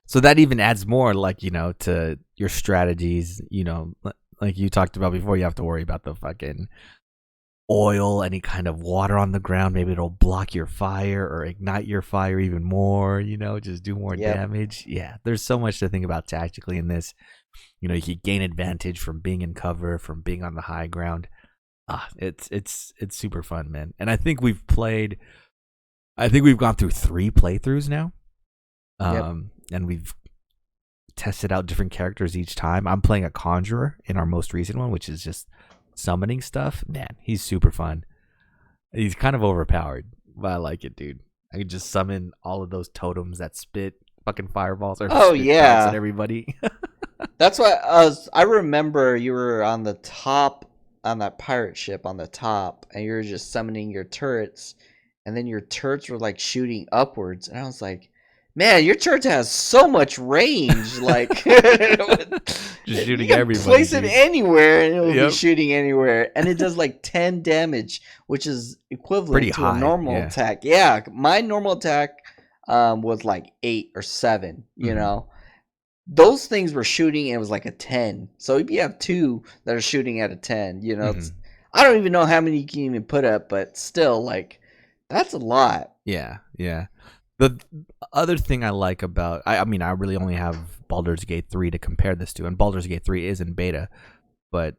So that even adds more, like to your strategies. Like you talked about before, you have to worry about the fucking oil, any kind of water on the ground. Maybe it'll block your fire or ignite your fire even more. Just do more damage. Yeah, there's so much to think about tactically in this. You can gain advantage from being in cover, from being on the high ground. It's super fun, man. And I think we've gone through 3 playthroughs now. And we've tested out different characters each time. I'm playing a conjurer in our most recent one, which is just summoning stuff. Man, he's super fun. He's kind of overpowered, but I like it, dude. I can just summon all of those totems that spit fucking fireballs or Oh spit darts yeah, at everybody. that's why I remember you were on the top on that pirate ship on the top, and you were just summoning your turrets, and then your turrets were like shooting upwards, and I was like, man, your turret has so much range. Like, Just shooting you can everybody, place it dude. anywhere, and it will be Yep. shooting anywhere, and it does like 10 damage, which is equivalent Pretty to high, a normal yeah. attack. Yeah, my normal attack was like 8 or 7. You Mhm. know, those things were shooting, and it was like a 10. So if you have two that are shooting at a 10, you know, it's, Mhm. I don't even know how many you can even put up, but still, like, that's a lot. Yeah, yeah. The other thing I like about, I mean, I really only have Baldur's Gate 3 to compare this to, and Baldur's Gate 3 is in beta, but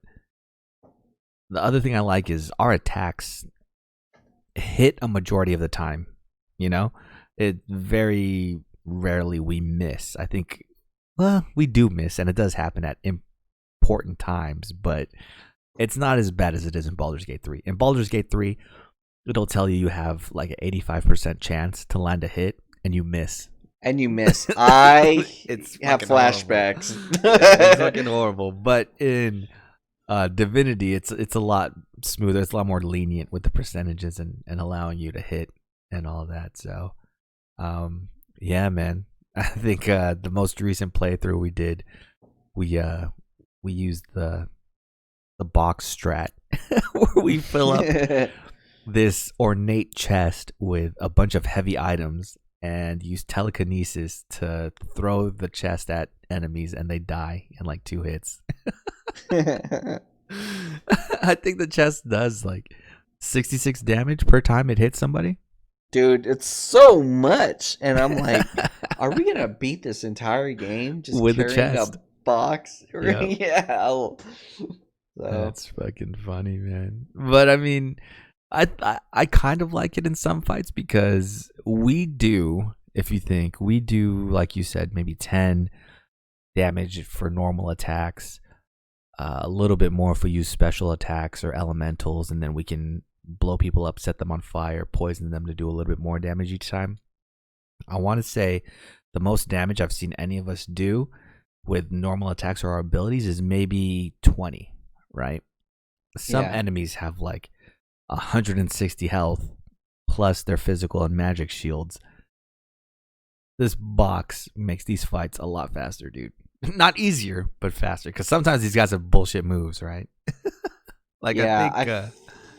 the other thing I like is our attacks hit a majority of the time. You know, it very rarely we miss. I think, well, we do miss, and it does happen at important times, but it's not as bad as it is in Baldur's Gate 3. In Baldur's Gate 3, it'll tell you have like an 85% chance to land a hit, and you miss. And you miss. I It's have fucking horrible. flashbacks. Yeah, it's fucking horrible. But in Divinity, it's a lot smoother. It's a lot more lenient with the percentages and allowing you to hit and all that. So, yeah, man. I think the most recent playthrough we did, we used the box strat where we fill up this ornate chest with a bunch of heavy items and use telekinesis to throw the chest at enemies, and they die in like 2 hits. I think the chest does like 66 damage per time it hits somebody. Dude, it's so much. And I'm like, are we going to beat this entire game just With the carrying chest. a box? Yep. Yeah. So. That's fucking funny, man. But I mean, I kind of like it in some fights because we do, if you think, we do, like you said, maybe 10 damage for normal attacks, a little bit more if we use special attacks or elementals, and then we can blow people up, set them on fire, poison them to do a little bit more damage each time. I want to say the most damage I've seen any of us do with normal attacks or our abilities is maybe 20, right? Some Yeah. enemies have like 160 health plus their physical and magic shields. This box makes these fights a lot faster, dude. Not easier, but faster. Because sometimes these guys have bullshit moves, right? Like, Yeah, I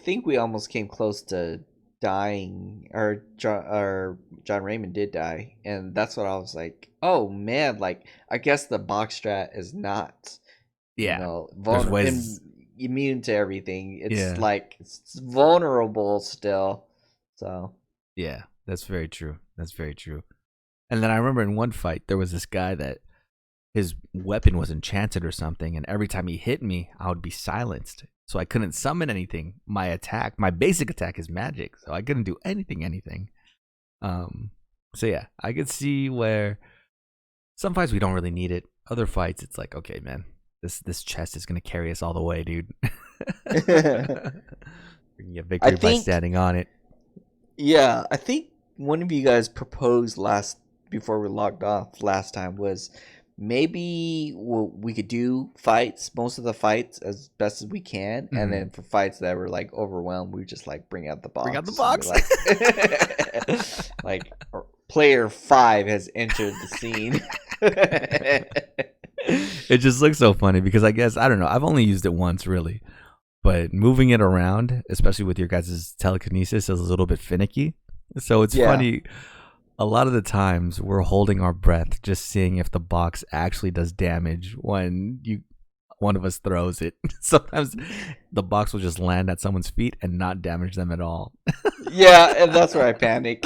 think we almost came close to dying, or John Raymond did die, and that's what I was like, oh man, like, I guess the box strat is not, yeah. you know, There's ways. immune to everything. It's Yeah. like it's vulnerable still. So Yeah, that's very true. That's very true. And then I remember in one fight, there was this guy that his weapon was enchanted or something, and every time he hit me, I would be silenced. So I couldn't summon anything. My basic attack is magic, so I couldn't do anything. So yeah, I could see where some fights we don't really need it. Other fights, it's like, okay, man, this chest is gonna carry us all the way, dude. We can get victory by standing on it. Yeah, I think one of you guys proposed before we logged off last time was maybe we could do most of the fights as best as we can, and then for fights that were like overwhelmed, we just like bring out the box. Bring out the box. Like player 5 has entered the scene. It just looks so funny because I guess, I don't know, I've only used it once really, but moving it around, especially with your guys' telekinesis, is a little bit finicky. So it's funny. A lot of the times we're holding our breath, just seeing if the box actually does damage when one of us throws it. Sometimes the box will just land at someone's feet and not damage them at all. Yeah, and that's where I panic.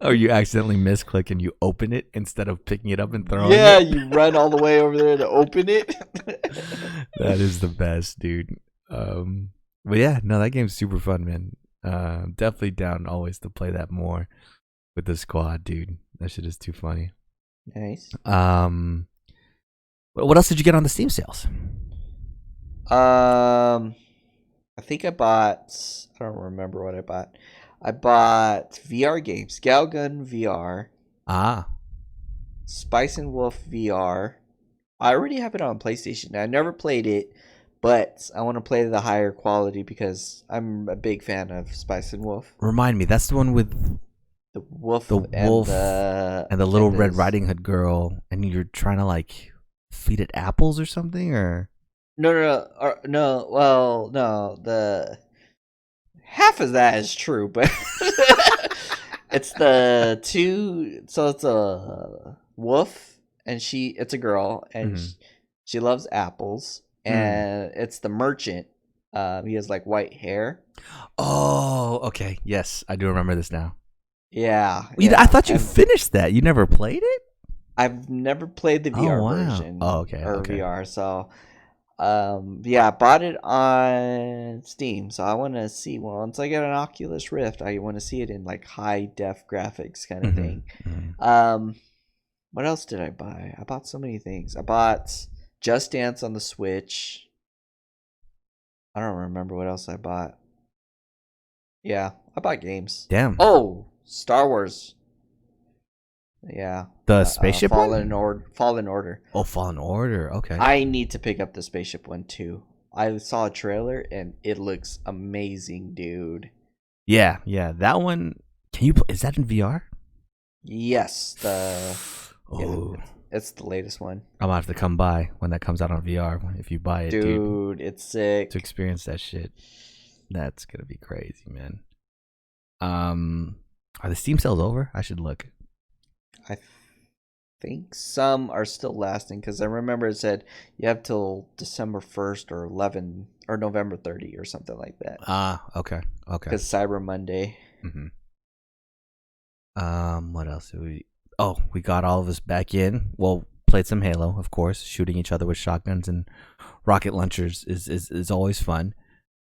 Or you accidentally misclick and you open it instead of picking it up and throwing Yeah, it. you run all the way over there to open it. That is the best, dude. But yeah, no, that game's super fun, man. Definitely down always to play that more with the squad, dude. That shit is too funny. Nice. What else did you get on the Steam sales? I think I bought. I don't remember what I bought. I bought VR games, Galgun VR, Ah, Spice and Wolf VR. I already have it on PlayStation. I never played it, but I want to play the higher quality because I'm a big fan of Spice and Wolf. remind me. That's the one with The wolf the and wolf and the little Red this. Riding Hood girl, and you're trying to like feed it apples or something, or No. Well, no. The half of that is true, but it's the two. So it's a wolf, and it's a girl, and Mhm. she loves apples, and it's the merchant. He has like white hair. Oh, okay. Yes, I do remember this now. Yeah, I thought you and finished that. You never played it? I've never played the Oh VR wow. version. Oh, okay. Or Okay. VR, so yeah, I bought it on Steam, so I want to see. Well, once I get an Oculus Rift, I want to see it in like high def graphics kind of thing. What else did I buy? I bought so many things. I bought Just Dance on the Switch. I don't remember what else I bought. Yeah, I bought games. Damn. Oh, Star Wars. Yeah. The spaceship Fallen one? Fallen Order. Oh, Fallen Order. Okay. I need to pick up the spaceship one too. I saw a trailer and it looks amazing, dude. Yeah. That one. Can you? Is that in VR? Yes, Oh, it's the latest one. I'm gonna have to come by when that comes out on VR. If you buy it, dude, It's sick. to experience that shit. That's gonna be crazy, man. Are the Steam sales over? I should look. I think some are still lasting because I remember it said you have till December 1st or 11 or November 30 or something like that. Ah, okay. Because Cyber Monday. Mm-hmm. What else did we? Oh, we got all of us back in. Well, played some Halo, of course. Shooting each other with shotguns and rocket launchers is always fun.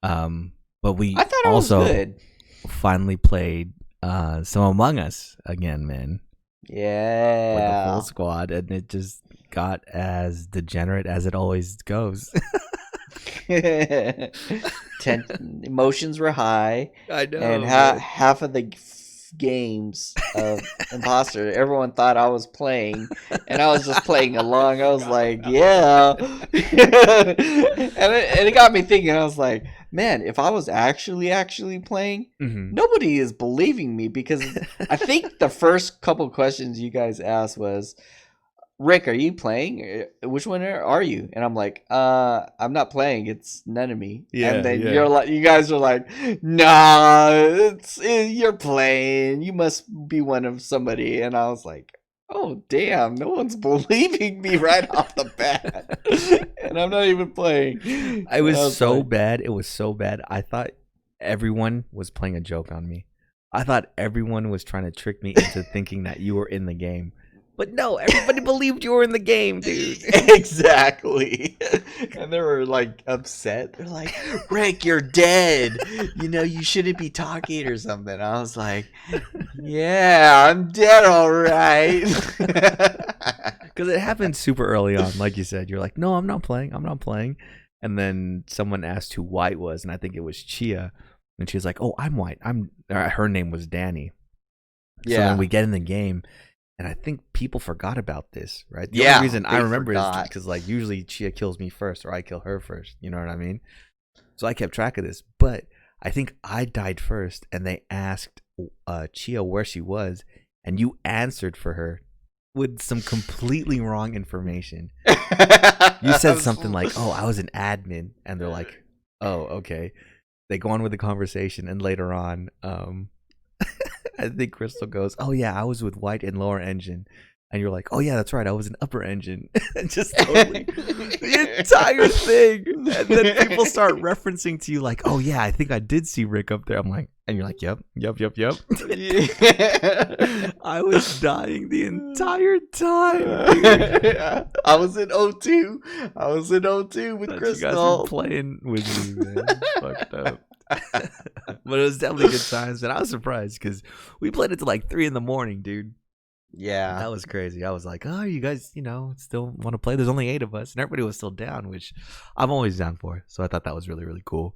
But we I thought also was good. finally played some Among Us again, man. Yeah. With the full squad, and it just got as degenerate as it always goes. Emotions were high. I know. And half of the games of Imposter, everyone thought I was playing, and I was just playing along. I was like, yeah. And it got me thinking. I was like, man, if I was actually playing, nobody is believing me because I think the first couple questions you guys asked was, Rick, are you playing? Which one are you? And I'm like, I'm not playing. It's Nenemy. Yeah, and then yeah. you guys are like, nah, you're playing. You must be one of somebody. And I was like, oh damn, no one's believing me right off the bat, and I'm not even playing. It was so bad. It was so bad. I thought everyone was playing a joke on me. I thought everyone was trying to trick me into thinking that you were in the game. But no, everybody believed you were in the game, dude. Exactly. And they were like upset. They're like, Rick, you're dead. You shouldn't be talking or something. I was like, yeah, I'm dead, all right. Because it happened super early on. Like you said, you're like, no, I'm not playing. And then someone asked who White was, and I think it was Chia. And she was like, oh, I'm White. Her name was Danny. Yeah. So then we get in the game. And I think people forgot about this, right? The only reason I remember is because like usually Chia kills me first or I kill her first. You know what I mean? So I kept track of this. But I think I died first and they asked Chia where she was and you answered for her with some completely wrong information. You said something like, oh, I was an admin. And they're like, oh, okay. They go on with the conversation and later on, I think Crystal goes, oh yeah, I was with White in lower engine. And you're like, oh yeah, that's right, I was in upper engine. And just totally the entire thing. And then people start referencing to you like, oh yeah, I think I did see Rick up there. I'm like, and you're like, yep. I was dying the entire time. I was in O2 with Crystal. You guys were playing with me, man. Fucked up. But it was definitely good times, and I was surprised because we played it till like 3 a.m, dude. Yeah, that was crazy. I was like, oh, you guys, still want to play? There's only 8 of us, and everybody was still down, which I'm always down for. So I thought that was really, really cool.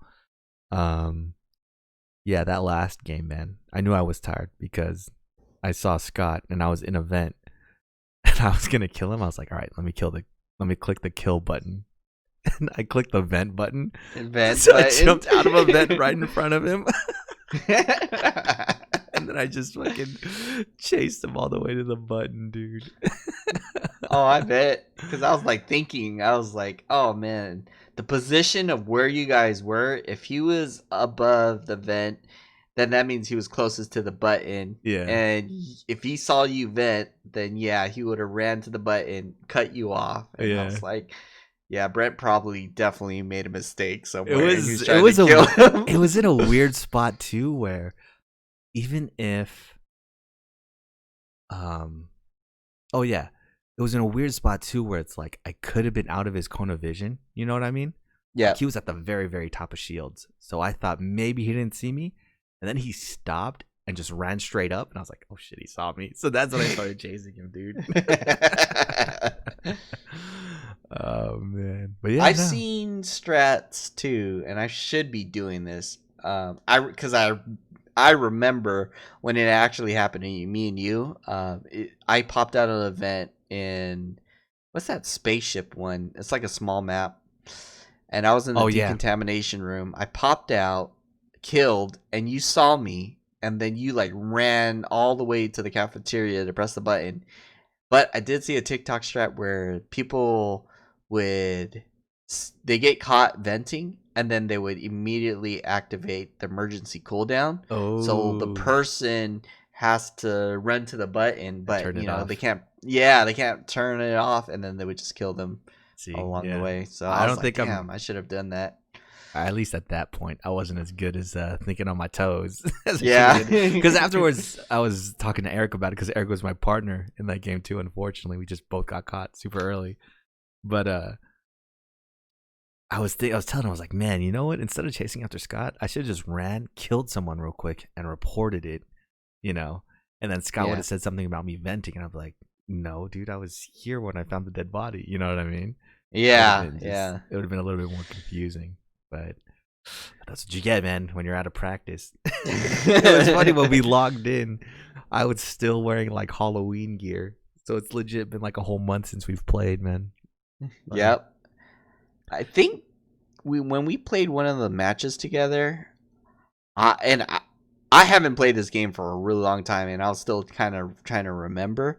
Yeah, that last game, man. I knew I was tired because I saw Scott and I was in a vent and I was gonna kill him. I was like, all right, let me click the kill button. And I clicked the vent button. So I jumped out of a vent right in front of him. And then I just fucking chased him all the way to the button, dude. Oh, I bet. Because I was like thinking, I was like, oh man, the position of where you guys were, if he was above the vent, then that means he was closest to the button. Yeah. And if he saw you vent, then yeah, he would have ran to the button, cut you off. And I was like, yeah, Brent probably definitely made a mistake somewhere. It was in a weird spot too, where even if, oh yeah, it was in a weird spot too, where it's like I could have been out of his cone of vision. You know what I mean? Yeah. Like he was at the very, very top of shields, so I thought maybe he didn't see me, and then he stopped and just ran straight up, and I was like, oh shit, he saw me. So that's when I started chasing him, dude. Oh man, but yeah, I've seen strats too, and I should be doing this. I remember when it actually happened to me and you. I popped out of an event in what's that spaceship one? It's like a small map, and I was in the decontamination room. I popped out, killed, and you saw me, and then you like ran all the way to the cafeteria to press the button. But I did see a TikTok strat where people they get caught venting and then they would immediately activate the emergency cooldown. Oh. So the person has to run to the button, but you know, off. they can't turn it off, and then they would just kill them along the way. So I don't think I should have done that. At least at that point, I wasn't as good as thinking on my toes. Because afterwards, I was talking to Eric about it because Eric was my partner in that game too. Unfortunately, we just both got caught super early. But I was telling him, I was like, man, you know what? Instead of chasing after Scott, I should have just ran, killed someone real quick, and reported it. You know, and then Scott would have said something about me venting, and I'm like, no, dude, I was here when I found the dead body. You know what I mean? Yeah, it would have been a little bit more confusing. But that's what you get, man, when you're out of practice. It was funny when we logged in, I was still wearing like Halloween gear. So it's legit been like a whole month since we've played, man. Yep. I think when we played one of the matches together, I haven't played this game for a really long time, and I was still kind of trying to remember.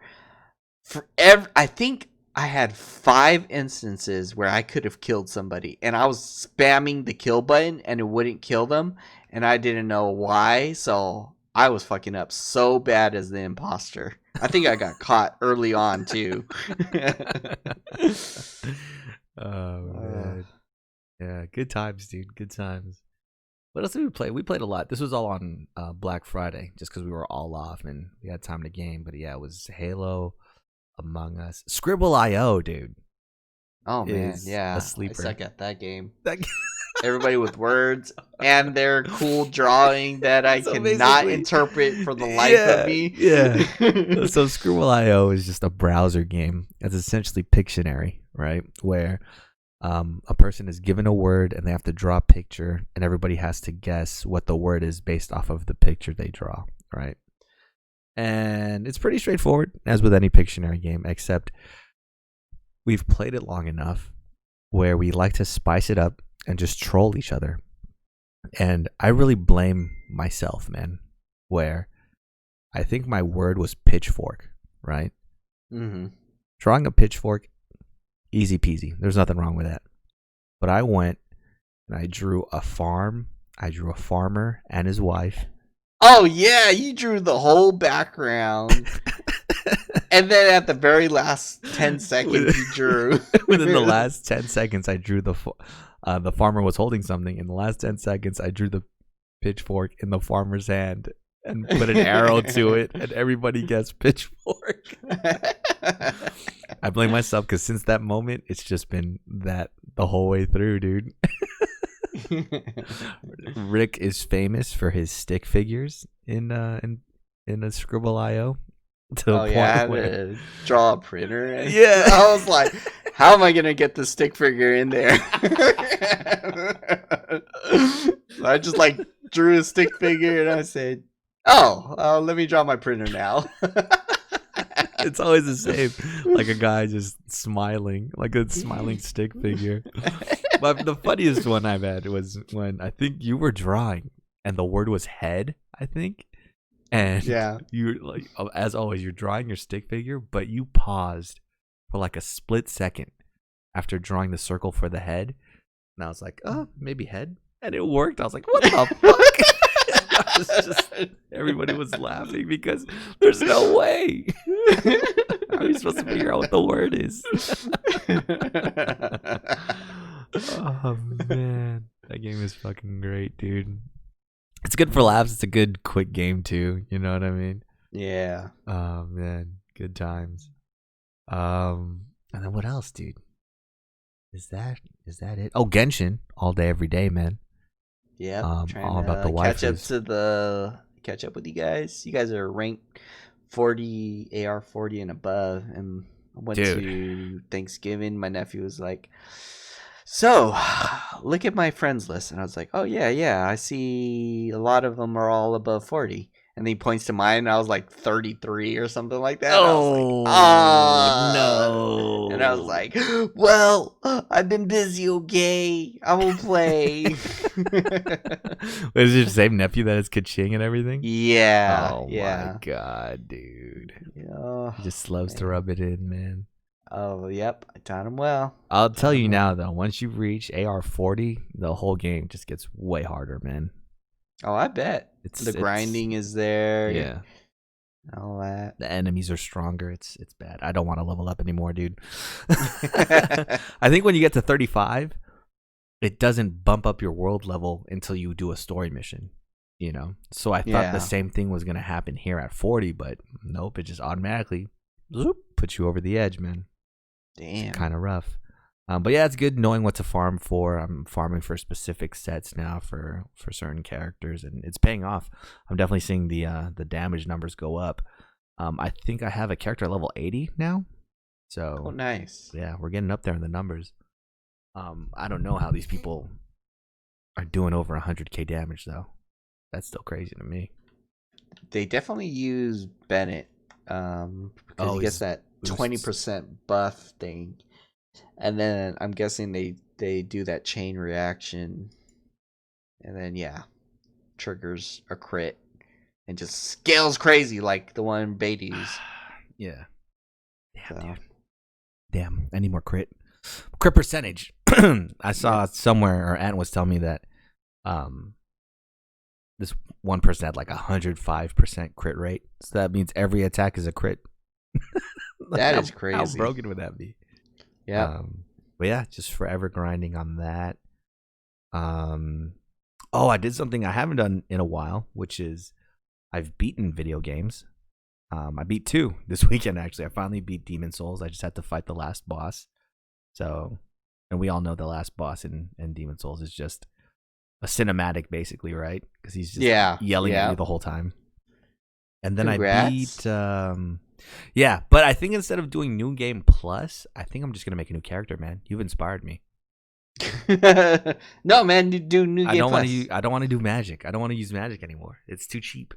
I think I had 5 instances where I could have killed somebody, and I was spamming the kill button, and it wouldn't kill them, and I didn't know why, so I was fucking up so bad as the imposter. I think I got caught early on, too. Oh, man. Yeah, good times, dude. Good times. What else did we play? We played a lot. This was all on Black Friday, just because we were all off, and we had time to game. But yeah, it was Halo, Among Us, Scribble.io, dude. Oh man, yeah, a sleeper. I suck at that game. Everybody with words and their cool drawing that I cannot interpret for the life of me. Yeah. So Scribble.io is just a browser game. It's essentially Pictionary, right? Where a person is given a word and they have to draw a picture, and everybody has to guess what the word is based off of the picture they draw, right? And it's pretty straightforward, as with any Pictionary game, except we've played it long enough where we like to spice it up and just troll each other. And I really blame myself, man, where I think my word was pitchfork, right? Mm-hmm. Drawing a pitchfork, easy peasy. There's nothing wrong with that. But I went and I drew a farm. I drew a farmer and his wife. Oh, yeah, you drew the whole background. And then at the very last 10 seconds, you drew. Within the last 10 seconds, I drew the farmer was holding something. In the last 10 seconds, I drew the pitchfork in the farmer's hand and put an arrow to it, and everybody guessed pitchfork. I blame myself because since that moment, it's just been that the whole way through, dude. Rick is famous for his stick figures in a Scribble.io. I had to draw a printer. Yeah, I was like, "How am I gonna get the stick figure in there?" So I just like drew a stick figure, and I said, "Oh, let me draw my printer now." It's always the same, like a guy just smiling, like a smiling stick figure. But the funniest one I've had was when I think you were drawing, and the word was head, I think. And you like, as always, you're drawing your stick figure, but you paused for like a split second after drawing the circle for the head. And I was like, oh, maybe head. And it worked. I was like, what the fuck? I was just, everybody was laughing because there's no way. How are you supposed to figure out what the word is? Oh, man. That game is fucking great, dude. It's good for laughs. It's a good quick game, too. You know what I mean? Yeah. Oh, man. Good times. And then what else, dude? Is that it? Oh, Genshin. All day, every day, man. Yeah. All about the waifus. Catch up with you guys. You guys are ranked 40, AR 40 and above. And I went to Thanksgiving. My nephew was like, so look at my friends list. And I was like, oh, yeah. I see a lot of them are all above 40. And then he points to mine, and I was like 33 or something like that. Oh, no. And I was like, well, I've been busy, okay? I will play. Is it the same nephew that has Kaching and everything? Yeah. Oh, my God, dude. Yeah. He just loves to rub it in, man. Oh, yep. I taught him well. I'll tell you now, though. Once you reach AR 40, the whole game just gets way harder, man. Oh, I bet. The grinding is there. Yeah. All that. The enemies are stronger. It's bad. I don't want to level up anymore, dude. I think when you get to 35, it doesn't bump up your world level until you do a story mission, you know? So I thought the same thing was going to happen here at 40, but nope, it just automatically puts you over the edge, man. Damn. It's kind of rough. But yeah, it's good knowing what to farm for. I'm farming for specific sets now for certain characters, and it's paying off. I'm definitely seeing the damage numbers go up. I think I have a character at level 80 now. So nice. Yeah, we're getting up there in the numbers. I don't know how these people are doing over 100k damage though. That's still crazy to me. They definitely use Bennett because he gets that 20% buff thing. And then I'm guessing they do that chain reaction, and then triggers a crit and just scales crazy like the one Beta used. Yeah. Damn, dude. Damn, I need more crit percentage. I saw somewhere, or Ant was telling me that this one person had like 105% crit rate. So that means every attack is a crit. That is crazy. How broken would that be? Yeah. But yeah, just forever grinding on that. I did something I haven't done in a while, which is I've beaten video games. I beat 2 this weekend, actually. I finally beat Demon Souls. I just had to fight the last boss. So, and we all know the last boss in Demon Souls is just a cinematic, basically, right? Because he's just yelling at you the whole time. And then Congrats. I beat... yeah, but I think instead of doing New Game Plus, I think I'm just going to make a new character, man. You've inspired me. No, man, do New Game Plus. I don't want to do Magic. I don't want to use Magic anymore. It's too cheap.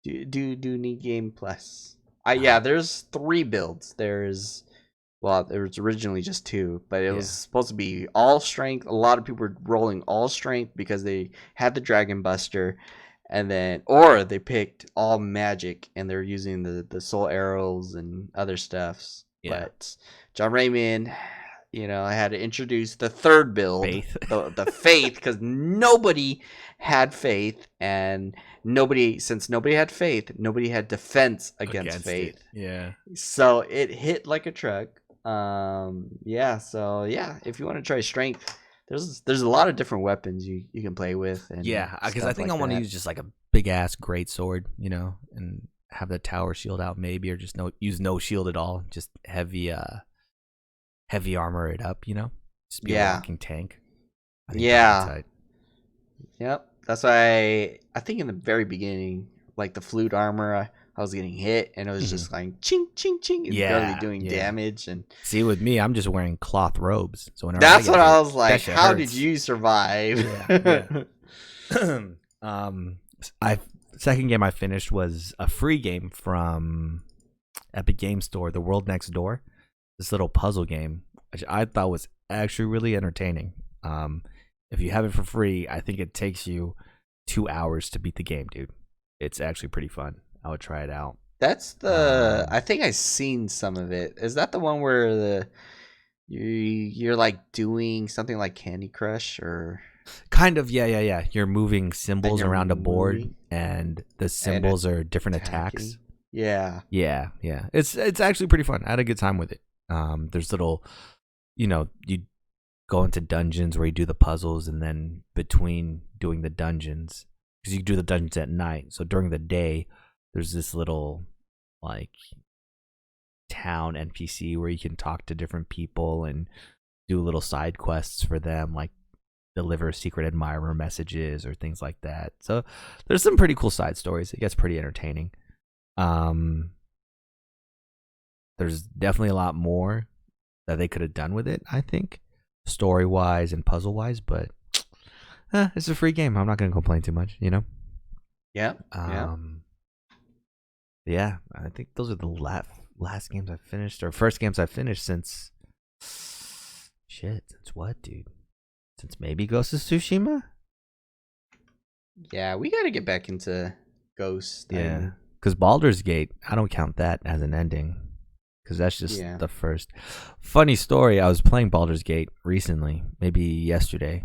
Do New Game Plus. There's 3 builds. There was originally just 2, but it was supposed to be all strength. A lot of people were rolling all strength because they had the Dragon Buster. And then, or they picked all magic and they're using the soul arrows and other stuffs. Yeah. But John Raymond, I had to introduce the 3rd build, Faith. the Faith, because nobody had Faith, and since nobody had Faith, nobody had defense against Faith. Yeah. So it hit like a truck. So if you want to try strength, there's a lot of different weapons you can play with. And because I think I want to use just like a big ass great sword, and have the tower shield out maybe, or just use no shield at all, just heavy armor it up, just be a walking tank. Yep, that's why I think in the very beginning, like the flute armor, I was getting hit, and it was just like ching ching ching, and barely doing damage. And see, with me, I'm just wearing cloth robes, so whenever that's what I was like. How did you survive? I second game I finished was a free game from Epic Game Store, The World Next Door. This little puzzle game, which I thought was actually really entertaining. If you have it for free, I think it takes you 2 hours to beat the game, dude. It's actually pretty fun. I would try it out. That's the. I think I've seen some of it. Is that the one where you're like doing something like Candy Crush or? Kind of, yeah. You're moving symbols around a board, moving and the symbols are different attacking. attacks. Yeah. It's actually pretty fun. I had a good time with it. There's little, you go into dungeons where you do the puzzles, and then between doing the dungeons, because you do the dungeons at night, so during the day, there's this little like town NPC where you can talk to different people and do little side quests for them, like deliver secret admirer messages or things like that. So there's some pretty cool side stories. It gets pretty entertaining. There's definitely a lot more that they could have done with it, I think, story wise and puzzle wise, but it's a free game. I'm not going to complain too much, Yeah. Yeah, I think those are the last games I finished, or first games I finished since what, dude? Since maybe Ghost of Tsushima? Yeah, we got to get back into Ghost. Yeah, because Baldur's Gate, I don't count that as an ending, because that's just the first. Funny story, I was playing Baldur's Gate recently, maybe yesterday.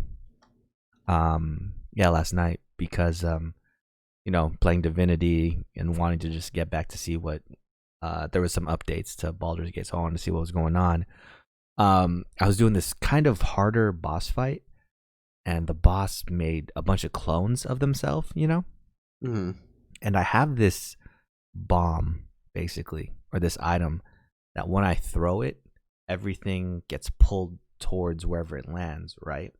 Last night, because playing Divinity and wanting to just get back to see what there was some updates to Baldur's Gate, so I wanted to see what was going on. I was doing this kind of harder boss fight, and the boss made a bunch of clones of themselves, Mm-hmm. And I have this bomb, basically, or this item that when I throw it, everything gets pulled towards wherever it lands, right?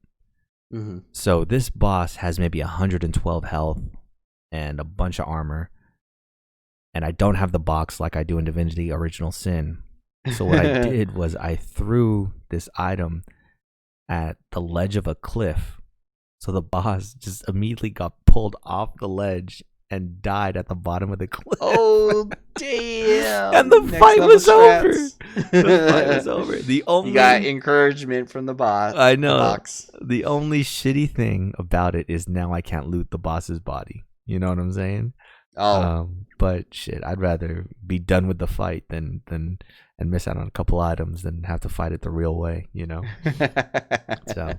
Mm-hmm. So this boss has maybe 112 health and a bunch of armor, and I don't have the box like I do in Divinity Original Sin. So what I did was I threw this item at the ledge of a cliff, so the boss just immediately got pulled off the ledge and died at the bottom of the cliff. Oh damn! And the fight was over. The fight was over. You got encouragement from the boss. I know. The only shitty thing about it is now I can't loot the boss's body. You know what I'm saying? Oh, but shit, I'd rather be done with the fight than and miss out on a couple items than have to fight it the real way. So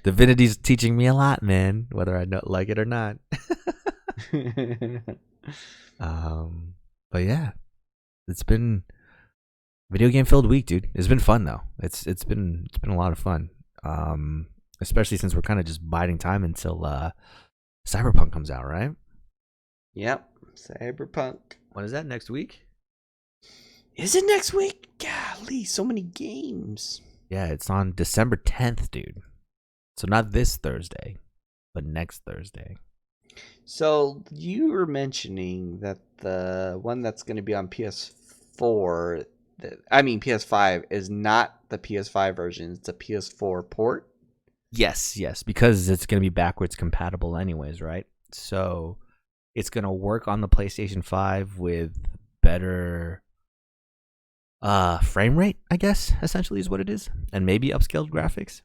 Divinity's teaching me a lot, man, whether I like it or not. But yeah, it's been video game filled week, dude. It's been fun though. It's been a lot of fun. Especially since we're kind of just biding time until Cyberpunk comes out, right? Yep, Cyberpunk. When is that? Next week? Is it next week? Golly, so many games. Yeah, it's on December 10th, dude. So not this Thursday, but next Thursday. So you were mentioning that the one that's going to be on PS4, PS5, is not the PS5 version. It's a PS4 port. Yes, because it's going to be backwards compatible anyways, right? So it's going to work on the PlayStation 5 with better frame rate, I guess, essentially is what it is. And maybe upscaled graphics.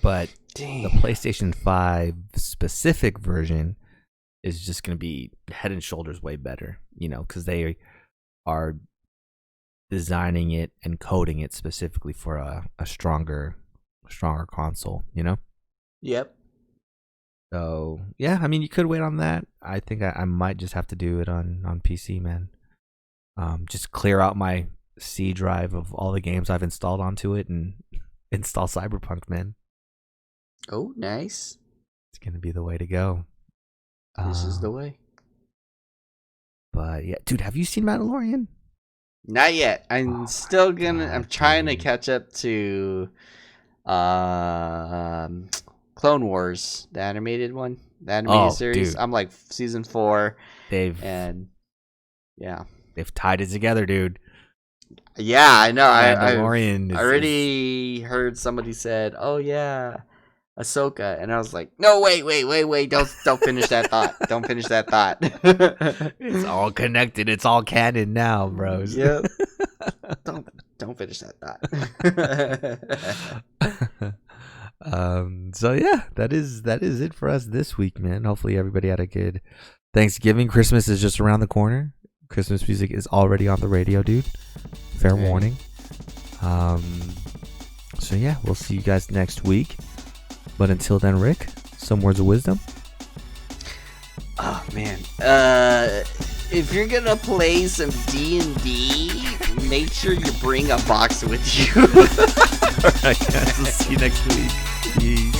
But the PlayStation 5 specific version is just going to be head and shoulders way better, because they are designing it and coding it specifically for a stronger console, Yep. So, yeah, you could wait on that. I think I might just have to do it on PC, man. Just clear out my C drive of all the games I've installed onto it and install Cyberpunk, man. Oh, nice. It's going to be the way to go. This is the way. But yeah, dude, have you seen Mandalorian? Not yet. I'm trying to catch up to Clone Wars, the animated one, the animated series. Dude. I'm like season 4. They've tied it together, dude. Yeah, I know. Mandalorian I already heard somebody said, "Oh yeah, Ahsoka, and I was like, no, wait, don't finish that thought. Don't finish that thought. It's all connected. It's all canon now, bros. Yep. Don't finish that thought. So yeah, that is it for us this week, man. Hopefully everybody had a good Thanksgiving. Christmas is just around the corner. Christmas music is already on the radio, dude. Fair warning. So yeah, we'll see you guys next week. But until then, Rick, some words of wisdom. Oh man, if you're gonna play some D&D, make sure you bring a box with you. All right, guys, we'll see you next week. Peace.